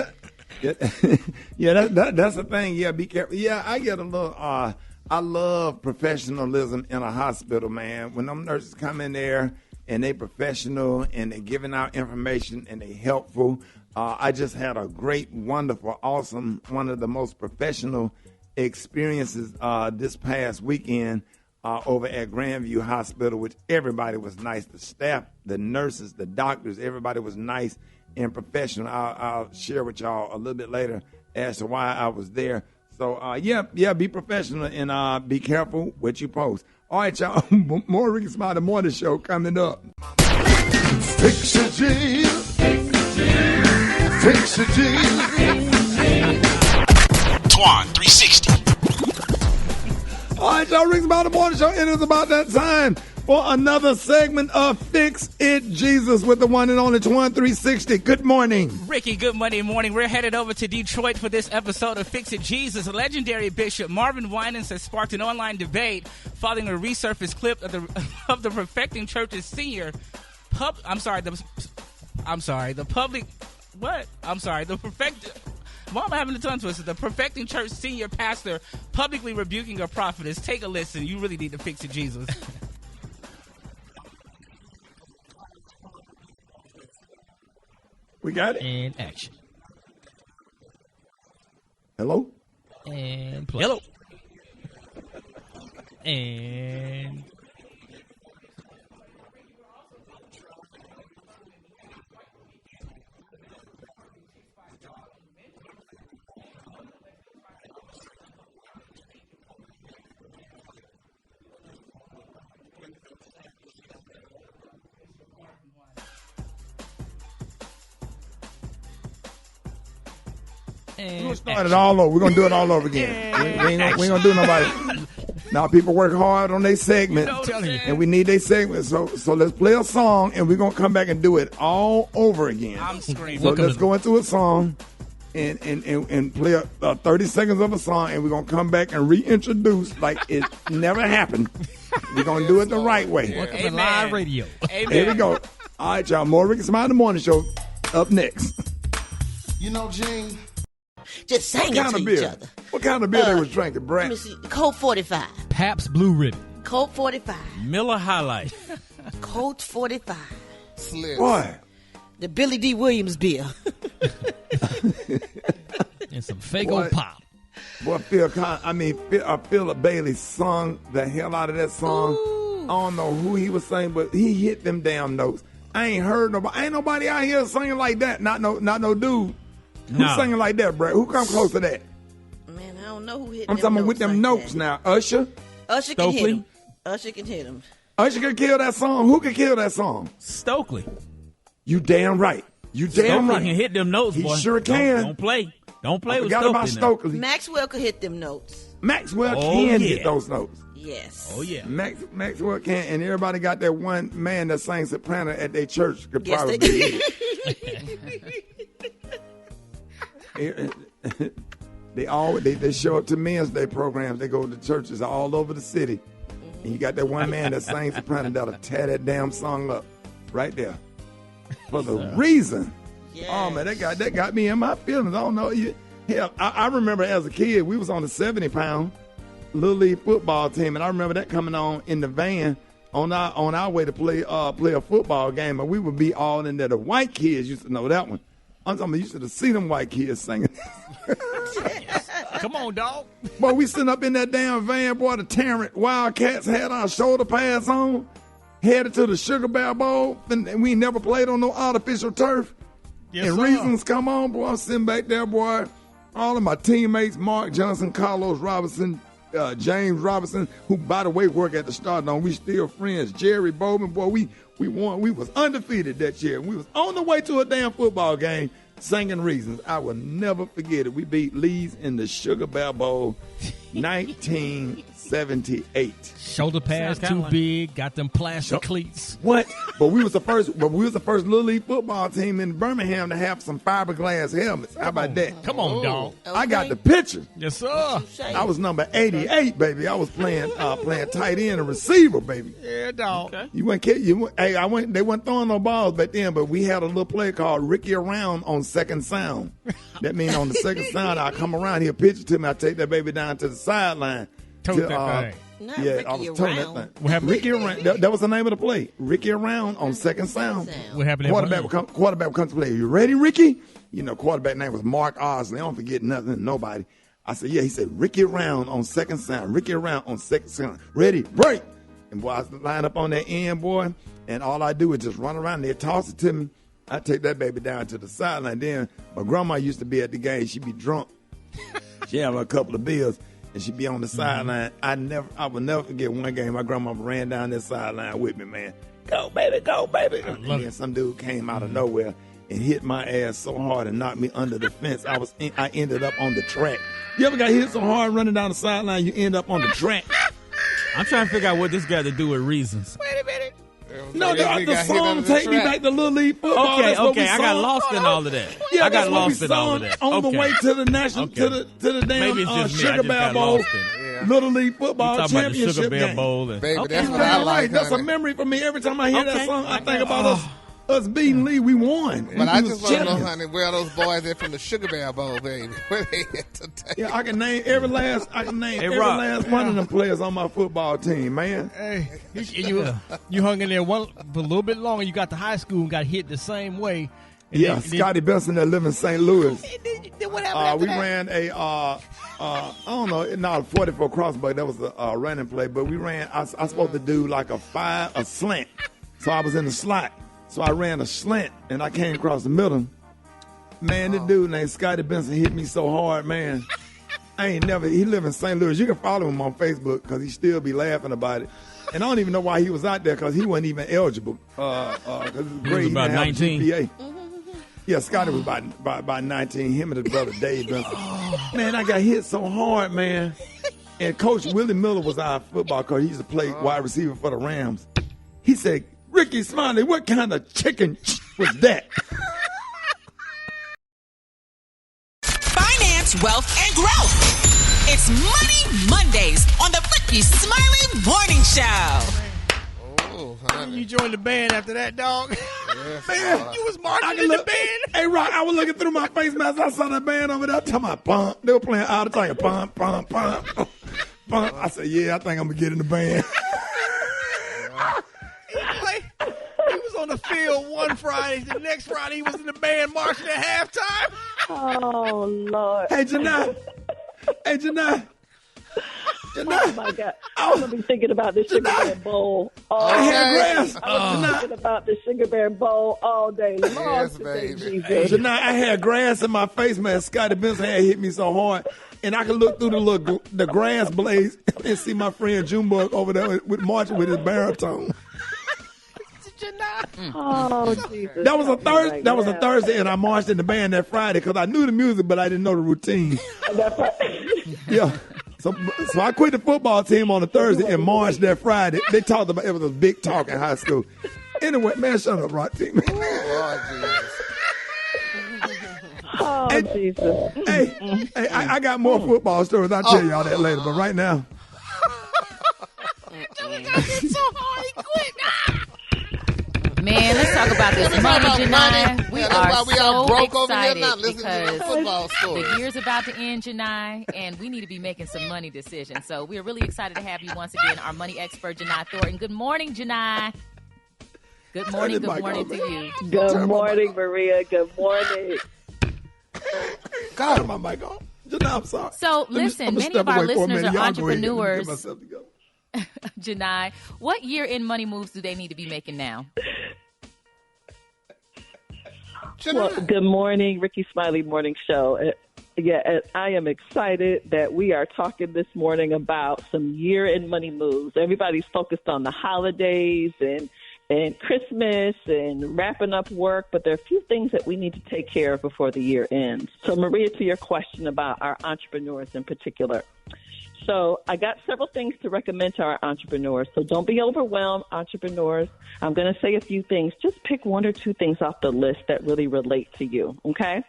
That's the thing. Yeah, be careful. Yeah, I get a little. I love professionalism in a hospital, man. When them nurses come in there and they professional and they giving out information and they helpful. I just had a great, wonderful, awesome, one of the most professional experiences this past weekend over at Grandview Hospital, which everybody was nice. The staff, the nurses, the doctors, everybody was nice and professional. I'll share with y'all a little bit later as to why I was there. So, be professional and be careful what you post. All right, y'all. More Rickey Smiley, the morning show coming up. Fix it, Jesus. Fix it, Jesus. Twan 360. All right, y'all. Rickey Smiley, the morning show. It is about that time for another segment of Fix It Jesus with the one and only Twan 360. Good morning. Ricky, good Monday morning. We're headed over to Detroit for this episode of Fix It Jesus. Legendary Bishop Marvin Winans has sparked an online debate following a resurfaced clip of the Perfecting Church's senior Why am I having a tongue twister? The Perfecting Church senior pastor publicly rebuking a prophetess. Take a listen. You really need to fix it, Jesus. We got it. And action. Hello? And play. Hello. And We're going to start it all over. We're going to do it all over again. We ain't going to do nobody. Now, people work hard on their segment, and we need their segment. So let's play a song, and we're going to come back and do it all over again. I'm screaming. So let's go into a song, and play 30 seconds of a song, and we're going to come back and reintroduce like it never happened. We're going to do it the right way. Welcome to live radio. Here we go. All right, y'all. More Rickey Smiley, the morning show up next. You know, Gene. Just sing it to each other. What kind of beer they was drinking, Brad? Let me see. Colt 45. Pabst Blue Ribbon. Colt 45. Miller High Life. Colt 45. Slick. Boy. The Billy D. Williams beer. And some Faygo Pop. Boy, Philip Bailey sung the hell out of that song. Ooh. I don't know who he was saying, but he hit them damn notes. I ain't heard nobody. Ain't nobody out here singing like that. Not no dude. Who's singing like that, Brad? Who come close to that? Man, I don't know who hit I'm them talking notes with them like notes that. now. Usher Can hit him. Usher can hit him. Usher can kill that song. Who can kill that song? Stokely. You damn right. You damn Stokely right. can hit them notes, He boy. sure can. Don't play. Don't play I with forgot Stokely. about Stokely. Maxwell could hit them notes. Maxwell can hit those notes. Yes. Oh, yeah. Maxwell can, and everybody got that one man that sang soprano at their church. Could Yes, probably they hit it. They show up to Men's Day programs. They go to churches all over the city. And you got that one man that sings soprano that'll tear that damn song up right there. For the reason. Yes. Oh, man, that got me in my feelings. I don't know. Hell, I remember as a kid, we was on the 70-pound Little League football team, and I remember that coming on in the van on our way to play a football game, and we would be all in there. The white kids used to know that one. I'm talking about, you should have seen them white kids singing. Come on, dog. Boy, we sitting up in that damn van, boy, the Tarrant Wildcats had our shoulder pads on, headed to the Sugar Bear Bowl, and we never played on no artificial turf. Yes, and sir. reasons come on, boy, I'm sitting back there, boy. All of my teammates, Mark Johnson, Carlos Robinson, James Robinson, who, by the way, work at the Stardome. We still friends. Jerry Bowman, boy, we won. We was undefeated that year. We was on the way to a damn football game singing reasons. I will never forget it. We beat Lee's in the Sugar Bear Bowl, 1978. Shoulder pads too big. Got them plastic cleats. What? But we was the first Little League football team in Birmingham to have some fiberglass helmets. How about that? Come on, dog. I got the picture. Yes, sir. I was number 88, baby. I was playing tight end and receiver, baby. Yeah, dog. Okay. They weren't throwing no balls back then, but we had a little play called Rickey Around on second sound. That means on the second sound, I come around, he'll pitch it to me, I take that baby down to the sideline. Tote that thing. Not Yeah, Ricky I was toting that around. thing. What happened? Rickey Around. That was the name of the play. Rickey Around on second sound. What happened? Quarterback would come to play. You ready, Ricky? You know, quarterback name was Mark Osley. I don't forget nothing, nobody. I said, yeah. He said, Rickey Around on second sound. Rickey Around on second sound. Ready, break. And boy, I line up on that end, boy, and all I do is just run around there, toss it to me. I take that baby down to the sideline. Then my grandma used to be at the game. She'd be drunk. She have a couple of beers, and she'd be on the sideline. I will never forget one game. My grandma ran down that sideline with me, man. Go, baby, go, baby. And then some dude came out of nowhere and hit my ass so hard and knocked me under the fence. I ended up on the track. You ever got hit so hard running down the sideline, you end up on the track? I'm trying to figure out what this got to do with reasons. Wait a minute. No, the song Take Me Back to Little League Football. Okay, I got lost in all of that. Yeah, I got that's what lost we in all of sung that. on the Okay. way to the national, to the damn Maybe it's just me. I Sugar just Bear got Bowl, lost in it. Little League You Football talking about the Championship Sugar Bear game. Bowl and Baby, that's You what I damn like. right. That's a honey. memory for me. Every time I hear that Okay. song, I think about us beating Lee. We won. But I just want to know, champions. honey, where are those boys at from the Sugar Bear Bowl, baby? Where they at today? Yeah, I can name every last one of them players on my football team, man. Hey, you hung in there a little bit longer. You got to high school and got hit the same way. And Yeah, then- Scotty Benson that live in St. Louis. Then what happened after We that? ran I don't know, not a 44 crossbar. That was a running play, but we ran. I was supposed to do like a slant. So I was in the slot. So I ran a slant and I came across the middle. Man, this dude named Scotty Benson hit me so hard, man. He live in St. Louis. You can follow him on Facebook because he still be laughing about it. And I don't even know why he was out there because he wasn't even eligible. Because He was about 19. GPA. Yeah, Scotty was about 19. Him and his brother Dave Benson. Man, I got hit so hard, man. And Coach Willie Miller was our football coach. He used to play wide receiver for the Rams. He said, Rickey Smiley, what kind of chicken was that? attracts wealth and growth. It's Money Mondays on the Rickey Smiley Morning Show. You joined the band after that, dog. Yes, Man, you was marching in the band. Hey, Rock, I was looking through my face mask. I saw that band over there talking about pump. They were playing all the time. Pump, pump, pump, pump. I said, yeah, I think I'm going to get in the band. He was on the field one Friday. The next Friday, he was in the band marching at halftime. Oh, Lord. Hey, Janai. Oh, my God. I'm going to be thinking about this Sugar Bear Bowl all I day. had grass. I'm going to be thinking about this Sugar Bear Bowl all day. Yes, baby. Janai, I had grass in my face mask. Scotty Benson had hit me so hard. And I could look through the grass blades and see my friend Junebug over there with marching with his baritone. Oh, Jesus. That was a Thursday. That was a Thursday, and I marched in the band that Friday because I knew the music, but I didn't know the routine. Yeah. So I quit the football team on a Thursday and marched that Friday. They talked about it was a big talk in high school. Anyway, man, shut up, Rock Team. Oh, Jesus. Hey, I got more football stories. I'll tell y'all that later. But right now, Man, let's talk about this money, Janai. We are so broke over here excited now listening to the football stories. the year's about to end, Janai, and we need to be making some money decisions. So we're really excited to have you once again, our money expert, Janai Thornton. Good morning, Janai. Good morning to you. Good morning, Maria. Good morning. God, my mic on. Janai, I'm sorry. So listen, many of our listeners are entrepreneurs. Janai, what year-end money moves do they need to be making now? Well, good morning, Rickey Smiley Morning Show. Yeah, I am excited that we are talking this morning about some year-end money moves. Everybody's focused on the holidays and Christmas and wrapping up work, but there are a few things that we need to take care of before the year ends. So, Maria, to your question about our entrepreneurs in particular. So I got several things to recommend to our entrepreneurs. So don't be overwhelmed, entrepreneurs. I'm going to say a few things. Just pick one or two things off the list that really relate to you, okay?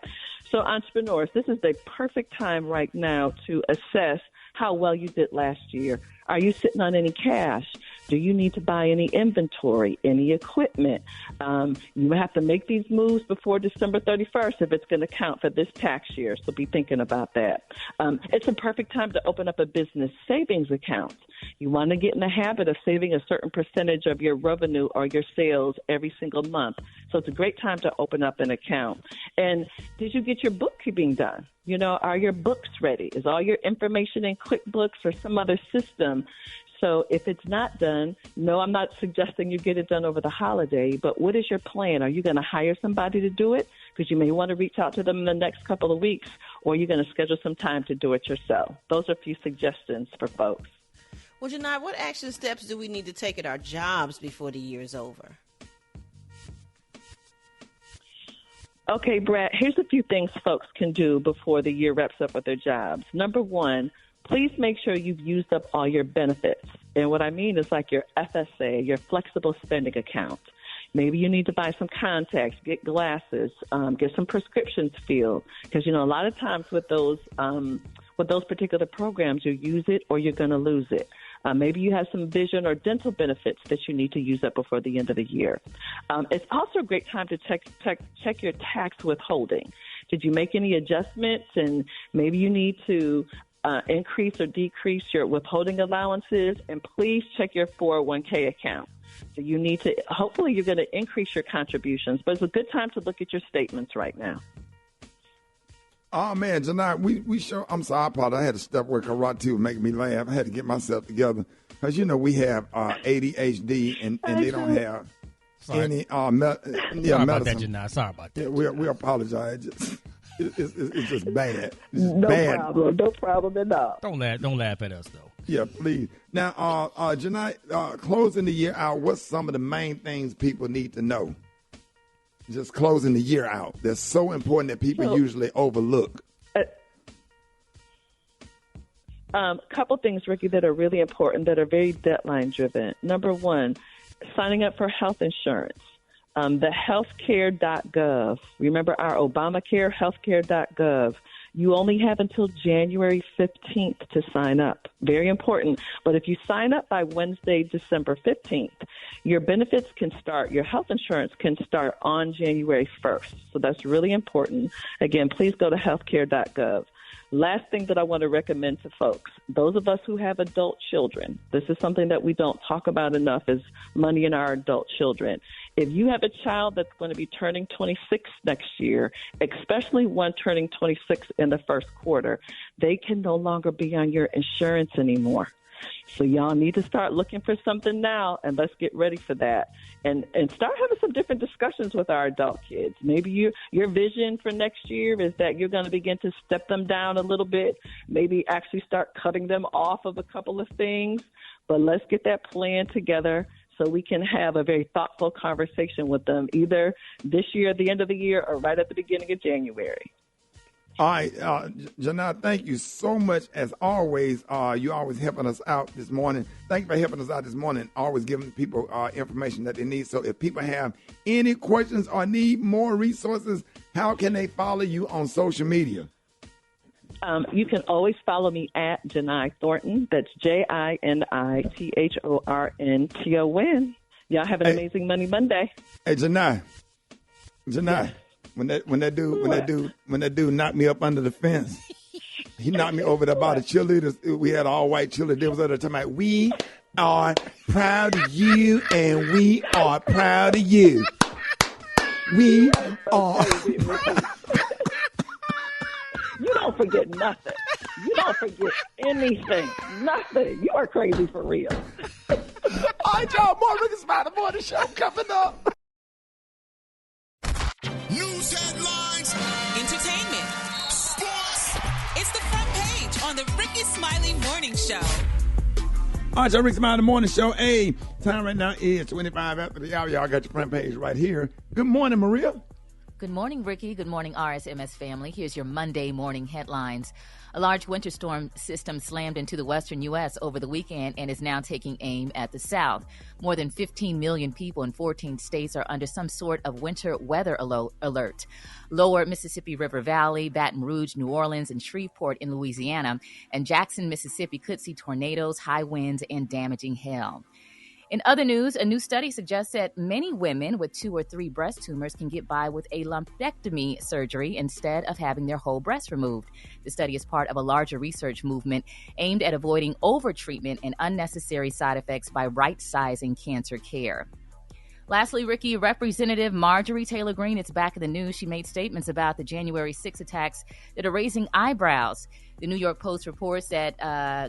So entrepreneurs, this is the perfect time right now to assess how well you did last year. Are you sitting on any cash? Do you need to buy any inventory, any equipment? You have to make these moves before December 31st if it's going to count for this tax year, so be thinking about that. It's a perfect time to open up a business savings account. You want to get in the habit of saving a certain percentage of your revenue or your sales every single month. So it's a great time to open up an account. And did you get your bookkeeping done? You know, are your books ready? Is all your information in QuickBooks or some other system? So if it's not done, no, I'm not suggesting you get it done over the holiday, but what is your plan? Are you going to hire somebody to do it? Because you may want to reach out to them in the next couple of weeks, or you're going to schedule some time to do it yourself. Those are a few suggestions for folks. Well, Janai, what action steps do we need to take at our jobs before the year is over? Okay, Brad, here's a few things folks can do before the year wraps up with their jobs. Number one, please make sure you've used up all your benefits. And what I mean is like your FSA, your flexible spending account. Maybe you need to buy some contacts, get glasses, get some prescriptions filled. Because, you know, a lot of times with those particular programs, you use it or you're going to lose it. Maybe you have some vision or dental benefits that you need to use up before the end of the year. It's also a great time to check your tax withholding. Did you make any adjustments? And maybe you need to increase or decrease your withholding allowances. And please check your 401k account. So you need to, hopefully you're going to increase your contributions, but it's a good time to look at your statements right now. Oh, man, tonight we show. I'm sorry, I had to step where karate was making me laugh. I had to get myself together because, you know, we have ADHD and they don't have any Sorry about that, Janai. Sorry about that. Yeah, we apologize. It's just bad. It's No problem at all. Don't laugh at us, though. Yeah, please. Now, Janai, closing the year out, what's some of the main things people need to know? Just closing the year out. That's so important that people usually overlook. Couple things, Ricky, that are really important, that are very deadline driven. Number one, signing up for health insurance. The healthcare.gov. Remember our Obamacare, healthcare.gov. You only have until January 15th to sign up. Very important. But if you sign up by Wednesday, December 15th, your benefits can start, your health insurance can start on January 1st. So that's really important. Again, please go to healthcare.gov. Last thing that I want to recommend to folks, those of us who have adult children, this is something that we don't talk about enough, is money in our adult children. If you have a child that's going to be turning 26 next year, especially one turning 26 in the first quarter, they can no longer be on your insurance anymore. So y'all need to start looking for something now, and let's get ready for that. And start having some different discussions with our adult kids. Maybe your vision for next year is that you're going to begin to step them down a little bit, maybe actually start cutting them off of a couple of things. But let's get that plan together so we can have a very thoughtful conversation with them either this year at the end of the year or right at the beginning of January. All right, Janelle, thank you so much. As always, you always helping us out this morning. Thank you for helping us out this morning, always giving people information that they need. So if people have any questions or need more resources, how can they follow you on social media? You can always follow me at Janai Thornton. That's JINITHORNTON. Y'all have an amazing Monday. Hey, Janai. Yes. When that dude knocked me up under the fence, he knocked me over there by the cheerleaders. We had all white cheerleaders. They was over there talking about, we are proud of you and we are proud of you. We are. You don't forget nothing. You don't forget anything. Nothing. You are crazy for real. All right, y'all. More Rickey Smiley Morning Show coming up. News headlines, entertainment, sports. It's the front page on the Rickey Smiley Morning Show. All right, y'all, Rickey Smiley Morning Show. Hey, time right now is 25 after the hour. Y'all got your front page right here. Good morning, Morial. Good morning, Ricky. Good morning, RSMS family. Here's your Monday morning headlines. A large winter storm system slammed into the western U.S. over the weekend and is now taking aim at the south. More than 15 million people in 14 states are under some sort of winter weather alert. Lower Mississippi River Valley, Baton Rouge, New Orleans, and Shreveport in Louisiana, and Jackson, Mississippi could see tornadoes, high winds, and damaging hail. In other news, a new study suggests that many women with 2 or 3 breast tumors can get by with a lumpectomy surgery instead of having their whole breast removed. The study is part of a larger research movement aimed at avoiding overtreatment and unnecessary side effects by right-sizing cancer care. Lastly, Ricky, Representative Marjorie Taylor Greene is back in the news. She made statements about the January 6 attacks that are raising eyebrows. The New York Post reports that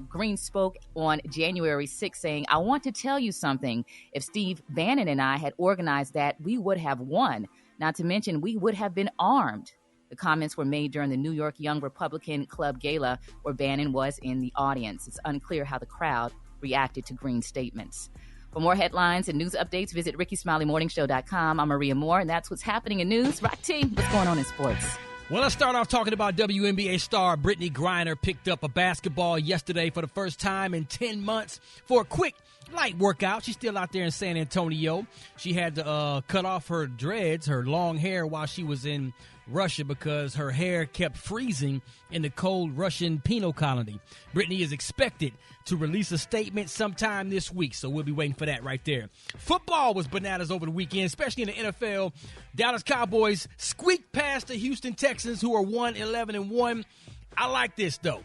Greene spoke on January 6, saying, I want to tell you something. If Steve Bannon and I had organized that, we would have won. Not to mention, we would have been armed. The comments were made during the New York Young Republican Club Gala, where Bannon was in the audience. It's unclear how the crowd reacted to Greene's statements. For more headlines and news updates, visit RickySmileyMorningShow.com. I'm Maria Moore, and that's what's happening in news. Rock team, what's going on in sports? Well, let's start off talking about WNBA star Brittany Griner picked up a basketball yesterday for the first time in 10 months for a quick light workout. She's still out there in San Antonio. She had to cut off her dreads, her long hair, while she was in Russia because her hair kept freezing in the cold Russian penal colony. Brittany is expected to release a statement sometime this week, so we'll be waiting for that right there. Football was bananas over the weekend, especially in the NFL. Dallas Cowboys squeaked past the Houston Texans, who are 1-11-1. I like this, though.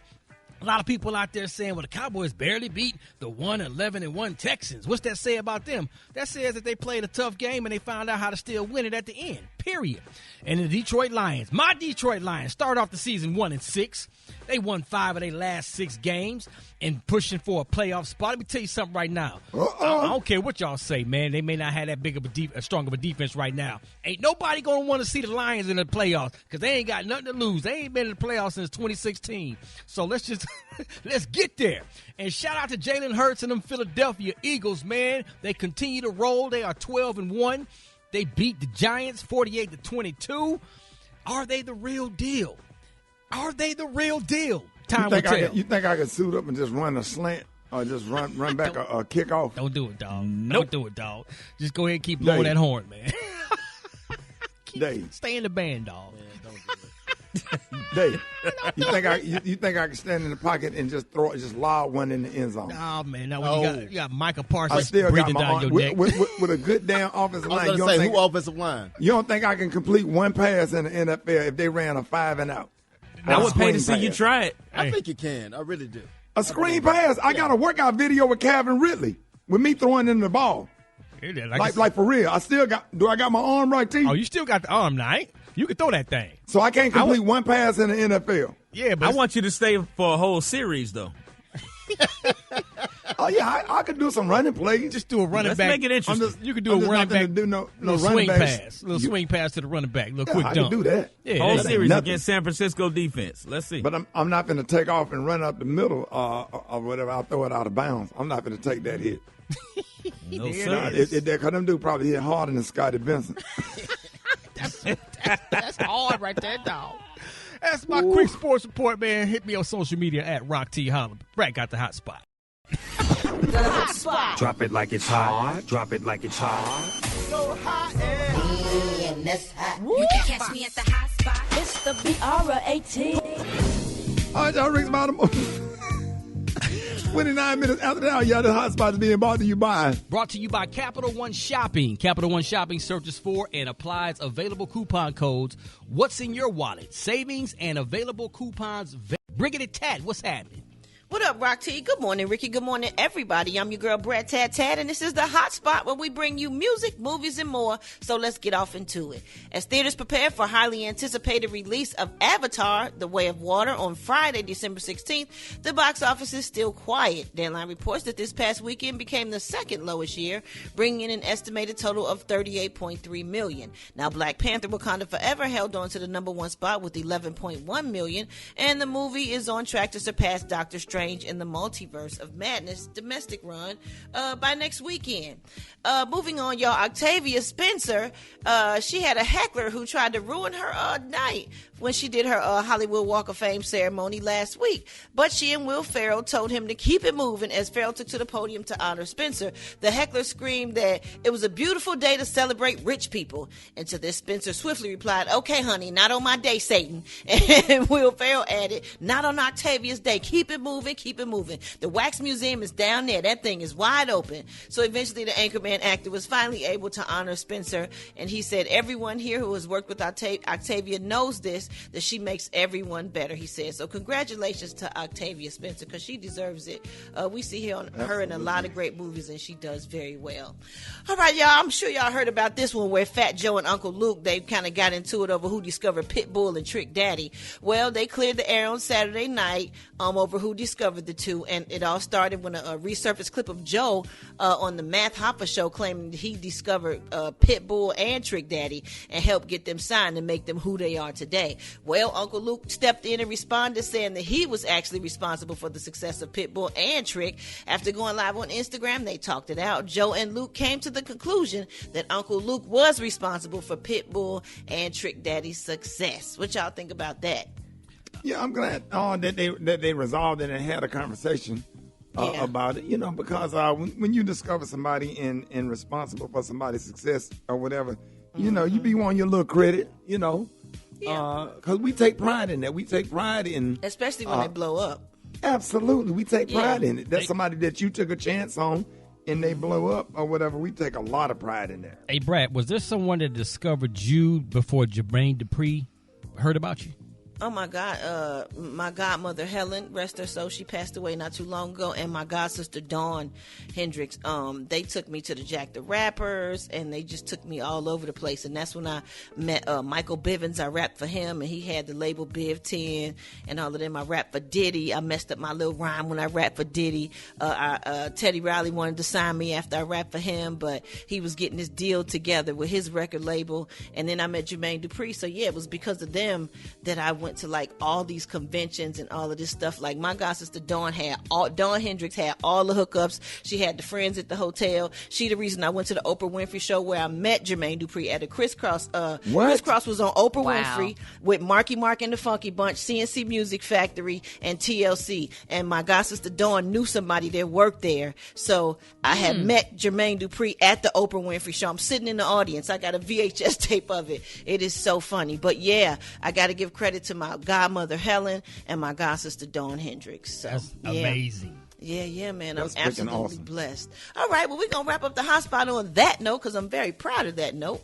A lot of people out there saying, well, the Cowboys barely beat the 1-11-1 Texans. What's that say about them? That says that they played a tough game and they found out how to still win it at the end, period. And the Detroit Lions, my Detroit Lions, started off the season 1-6. They won 5 of their last 6 games and pushing for a playoff spot. Let me tell you something right now. I don't care what y'all say, man. They may not have that big of a strong of a defense right now. Ain't nobody going to want to see the Lions in the playoffs because they ain't got nothing to lose. They ain't been in the playoffs since 2016. So let's just let's get there. And shout out to Jalen Hurts and them Philadelphia Eagles, man. They continue to roll. They are 12-1. They beat the Giants 48-22. Are they the real deal? Are they the real deal? Time will tell. You think I could suit up and just run a slant or just run back a kickoff? Don't do it, dog. Nope. Don't do it, dog. Just go ahead and keep blowing that horn, man. Dave. Stay in the band, dog. Dave, you think I can stand in the pocket and just lob one in the end zone? Oh man, now when you got Micah Parsons I still breathing got my down your neck. with a good damn offensive line. I was going to say, who offensive line? You don't think I can complete one pass in the NFL if they ran a 5 and out? I would pay to see you try it. I think you can. I really do. A screen pass. I got a workout video with Calvin Ridley with me throwing in the ball. Like for real. Do I got my arm right, T? Oh, you still got the arm, right? You can throw that thing. So I can't complete one pass in the NFL. Yeah, but I want you to stay for a whole series, though. Oh, yeah, I could do some running plays. Just do a running Let's back. make it interesting. You could do a running back. Do no swing pass. pass. Little swing pass to the running back. Little quick I dump. can do that. Yeah, whole that series nothing. against San Francisco defense. Let's see. But I'm not going to take off and run up the middle or whatever. I'll throw it out of bounds. I'm not going to take that hit. No, sir. Because them dudes probably hit harder than Scotty Benson. That's hard right there, dog. That's my quick sports report, man. Hit me on social media at Rock T Holla. Brad got the hot spot. The hot spot. Drop it like it's hot. Drop it like it's hot. So hot and that's hot. You can catch me at the hot spot. It's the BR18. All right, y'all, Rick's bottom. 29 minutes after that, y'all, the hot spot is being brought to you by. Brought to you by Capital One Shopping. Capital One Shopping searches for and applies available coupon codes. What's in your wallet? Savings and available coupons. Brigaded Tat, what's happening? What up, Rock T? Good morning, Ricky. Good morning, everybody. I'm your girl, Brad Tad, and this is the hot spot where we bring you music, movies, and more. So let's get off into it. As theaters prepare for highly anticipated release of Avatar, The Way of Water, on Friday, December 16th, the box office is still quiet. Deadline reports that this past weekend became the second lowest year, bringing in an estimated total of $38.3 million. Now, Black Panther: Wakanda Forever held on to the number one spot with $11.1 million, and the movie is on track to surpass Doctor Strange in the Multiverse of Madness domestic run by next weekend. Moving on, y'all, Octavia Spencer, she had a heckler who tried to ruin her night when she did her Hollywood Walk of Fame ceremony last week. But she and Will Ferrell told him to keep it moving as Ferrell took to the podium to honor Spencer. The heckler screamed that it was a beautiful day to celebrate rich people. And to this, Spencer swiftly replied, "Okay, honey, not on my day, Satan." And Will Ferrell added, "Not on Octavia's day. Keep it moving, keep it moving. The Wax Museum is down there. That thing is wide open." So eventually the Anchorman actor was finally able to honor Spencer. And he said, "Everyone here who has worked with Octavia knows this, that she makes everyone better," he said. So congratulations to Octavia Spencer, because she deserves it. We see her in a lot of great movies, and she does very well. All right, y'all, I'm sure y'all heard about this one where Fat Joe and Uncle Luke, they kind of got into it over who discovered Pitbull and Trick Daddy. Well, they cleared the air on Saturday night over who discovered the two, and it all started when a resurfaced clip of Joe on the Math Hoffa show claiming that he discovered Pitbull and Trick Daddy and helped get them signed and make them who they are today. Well, Uncle Luke stepped in and responded, saying that he was actually responsible for the success of Pitbull and Trick. After going live on Instagram, they talked it out. Joe and Luke came to the conclusion that Uncle Luke was responsible for Pitbull and Trick Daddy's success. What y'all think about that? Yeah, I'm glad that they resolved it and had a conversation about it. You know, because when you discover somebody and responsible for somebody's success or whatever, you know, you be wanting your little credit. You know. Because we take pride in that. We take pride in... Especially when they blow up. Absolutely. We take pride in it. That's somebody that you took a chance on and they blow up or whatever. We take a lot of pride in that. Hey, Brad, was there someone that discovered you before Jermaine Dupri heard about you? Oh, my God. My godmother, Helen, rest her soul, she passed away not too long ago. And my godsister, Dawn Hendricks, they took me to the Jack the Rappers, and they just took me all over the place. And that's when I met Michael Bivins. I rapped for him, and he had the label Biv 10 and all of them. I rapped for Diddy. I messed up my little rhyme when I rapped for Diddy. Teddy Riley wanted to sign me after I rapped for him, but he was getting his deal together with his record label. And then I met Jermaine Dupri. So, yeah, it was because of them that I went went to like all these conventions and all of this stuff. Like my god sister Dawn Hendricks had all the hookups. She had the friends at the hotel. She the reason I went to the Oprah Winfrey show where I met Jermaine Dupri at a Crisscross. Crisscross was on Oprah Winfrey with Marky Mark and the Funky Bunch, CNC Music Factory, and TLC. And my god sister Dawn knew somebody that worked there, so I had met Jermaine Dupri at the Oprah Winfrey show. I'm sitting in the audience. I got a VHS tape of it. It is so funny. But yeah, I got to give credit to my godmother Helen and my god sister Dawn Hendricks. So, that's amazing. Yeah, man. That's I'm absolutely awesome. blessed. All right, well, we're going to wrap up the hot spot on that note because I'm very proud of that note.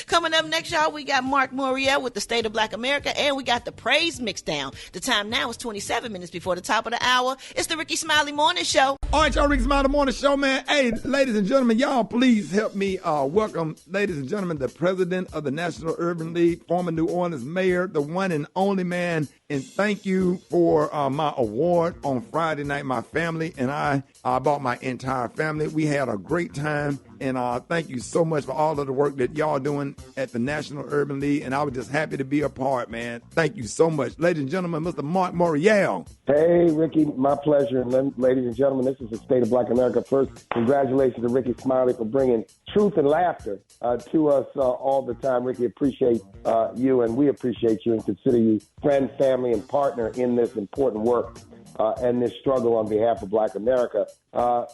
Coming up next, y'all, we got Mark Morial with the State of Black America, and we got the Praise Mix Down. The time now is 27 minutes before the top of the hour. It's the Rickey Smiley Morning Show. All right, y'all, Rickey Smiley Morning Show, man. Hey, ladies and gentlemen, y'all please help me welcome, ladies and gentlemen, the president of the National Urban League, former New Orleans mayor, the one and only man. And thank you for my award on Friday night. My family and I bought my entire family. We had a great time. And thank you so much for all of the work that y'all doing at the National Urban League. And I was just happy to be a part, man. Thank you so much. Ladies and gentlemen, Mr. Mark Morial. Hey, Ricky, my pleasure. And ladies and gentlemen, this is the State of Black America. First, congratulations to Rickey Smiley for bringing truth and laughter to us all the time. Ricky, appreciate you, and we appreciate you and consider you friend, family, and partner in this important work and this struggle on behalf of Black America.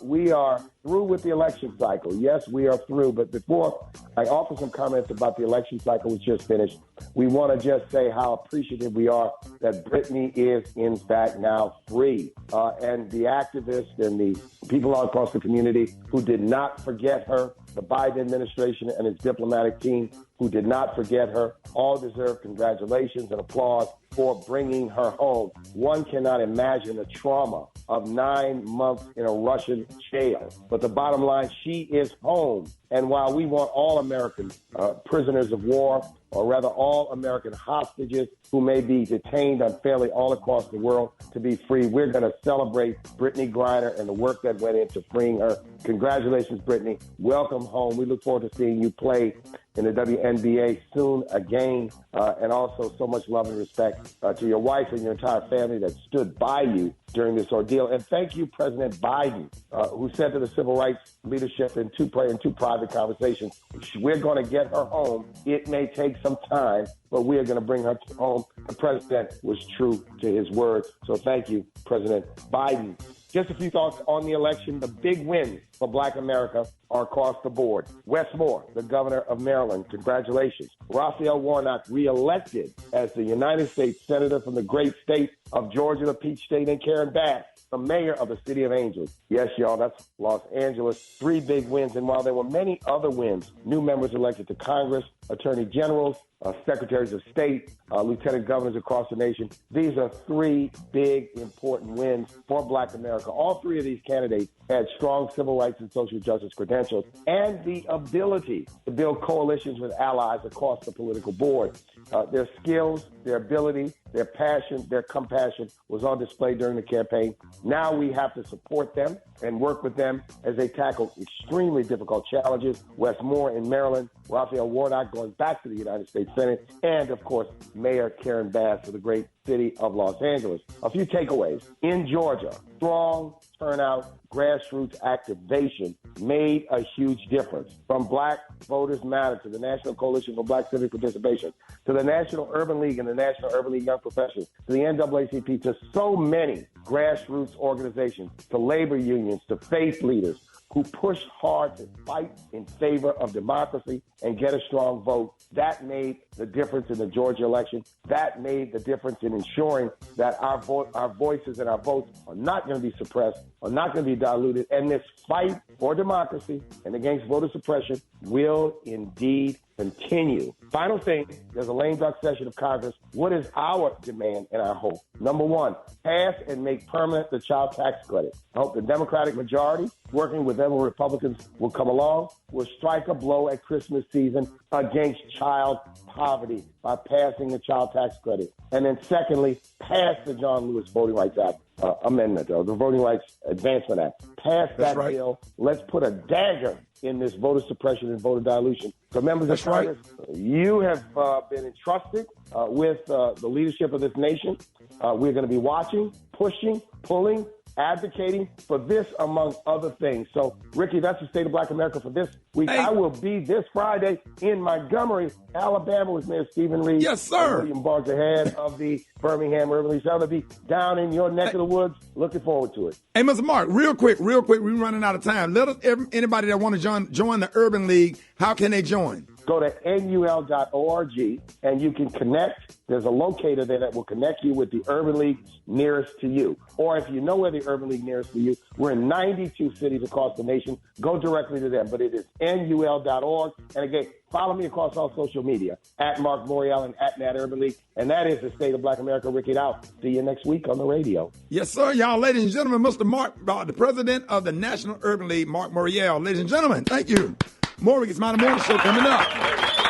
We are through with the election cycle. Yes, we are through. But before I offer some comments about the election cycle which just finished, we want to just say how appreciative we are that Brittany is, in fact, now free. And the activists and the people all across the community who did not forget her, the Biden administration and its diplomatic team who did not forget her, all deserve congratulations and applause for bringing her home. One cannot imagine the trauma of 9 months in a Russian jail. But the bottom line, she is home. And while we want all American prisoners of war, or rather all American hostages who may be detained unfairly all across the world to be free, we're going to celebrate Brittany Griner and the work that went into freeing her. Congratulations, Brittany. Welcome home. We look forward to seeing you play in the WNBA soon again. And also so much love and respect to your wife and your entire family that stood by you during this ordeal. And thank you, President Biden, who said to the civil rights leadership in two private conversations, we're going to get her home. It may take some time, but we are going to bring her home. The president was true to his words. So thank you, President Biden. Just a few thoughts on the election. The big wins for Black America are across the board. Wes Moore, the governor of Maryland, congratulations. Raphael Warnock, reelected as the United States Senator from the great state of Georgia, the Peach State, and Karen Bass, the mayor of the City of Angels. Yes, y'all, that's Los Angeles. 3 big wins. And while there were many other wins, new members elected to Congress, attorney generals, secretaries of state, lieutenant governors across the nation. These are 3 big, important wins for Black America. All 3 of these candidates had strong civil rights and social justice credentials and the ability to build coalitions with allies across the political board. Their skills, their ability, their passion, their compassion was on display during the campaign. Now we have to support them and work with them as they tackle extremely difficult challenges. Wes Moore in Maryland, Raphael Warnock going back to the United States Senate, and, of course, Mayor Karen Bass of the great city of Los Angeles. A few takeaways. In Georgia, strong turnout, grassroots activation made a huge difference. From Black Voters Matter to the National Coalition for Black Civic Participation, to the National Urban League and the National Urban League Young Professionals, to the NAACP, to so many grassroots organizations, to labor unions, to faith leaders who pushed hard to fight in favor of democracy and get a strong vote. That made the difference in the Georgia election. That made the difference in ensuring that our voices and our votes are not going to be suppressed, are not going to be diluted. And this fight for democracy and against voter suppression will indeed continue. Final thing, there's a lame duck session of Congress. What is our demand and our hope? Number 1, pass and make permanent the child tax credit. I hope the Democratic majority, working with whatever Republicans will come along, will strike a blow at Christmas season against child poverty by passing the child tax credit. And then secondly, pass the John Lewis Voting Rights Act amendment, or the Voting Rights Advancement Act. Pass that bill. Let's put a dagger in this voter suppression and voter dilution. So members of Congress, you have been entrusted with the leadership of this nation. We're going to be watching, pushing, pulling, advocating for this, among other things. So, Ricky, that's the State of Black America for this week. I will be this Friday in Montgomery, Alabama, with Mayor Stephen Reed. Yes, sir. William Barker, head of the Birmingham Urban League. So I'll be down in your neck of the woods. Looking forward to it. Hey, Mr. Mark, real quick, we're running out of time. Let us, anybody that want to join the Urban League, how can they join? Go to nul.org and you can connect. There's a locator there that will connect you with the Urban League nearest to you. Or if you know where the Urban League nearest to you, we're in 92 cities across the nation. Go directly to them. But it is nul.org. And again, follow me across all social media, at Mark Morial and at Nat Urban League. And that is the State of Black America. Ricky out. See you next week on the radio. Yes, sir. Y'all, ladies and gentlemen, Mr. Mark, the president of the National Urban League, Mark Morial. Ladies and gentlemen, thank you. More Rickey Smiley Morning Show coming up.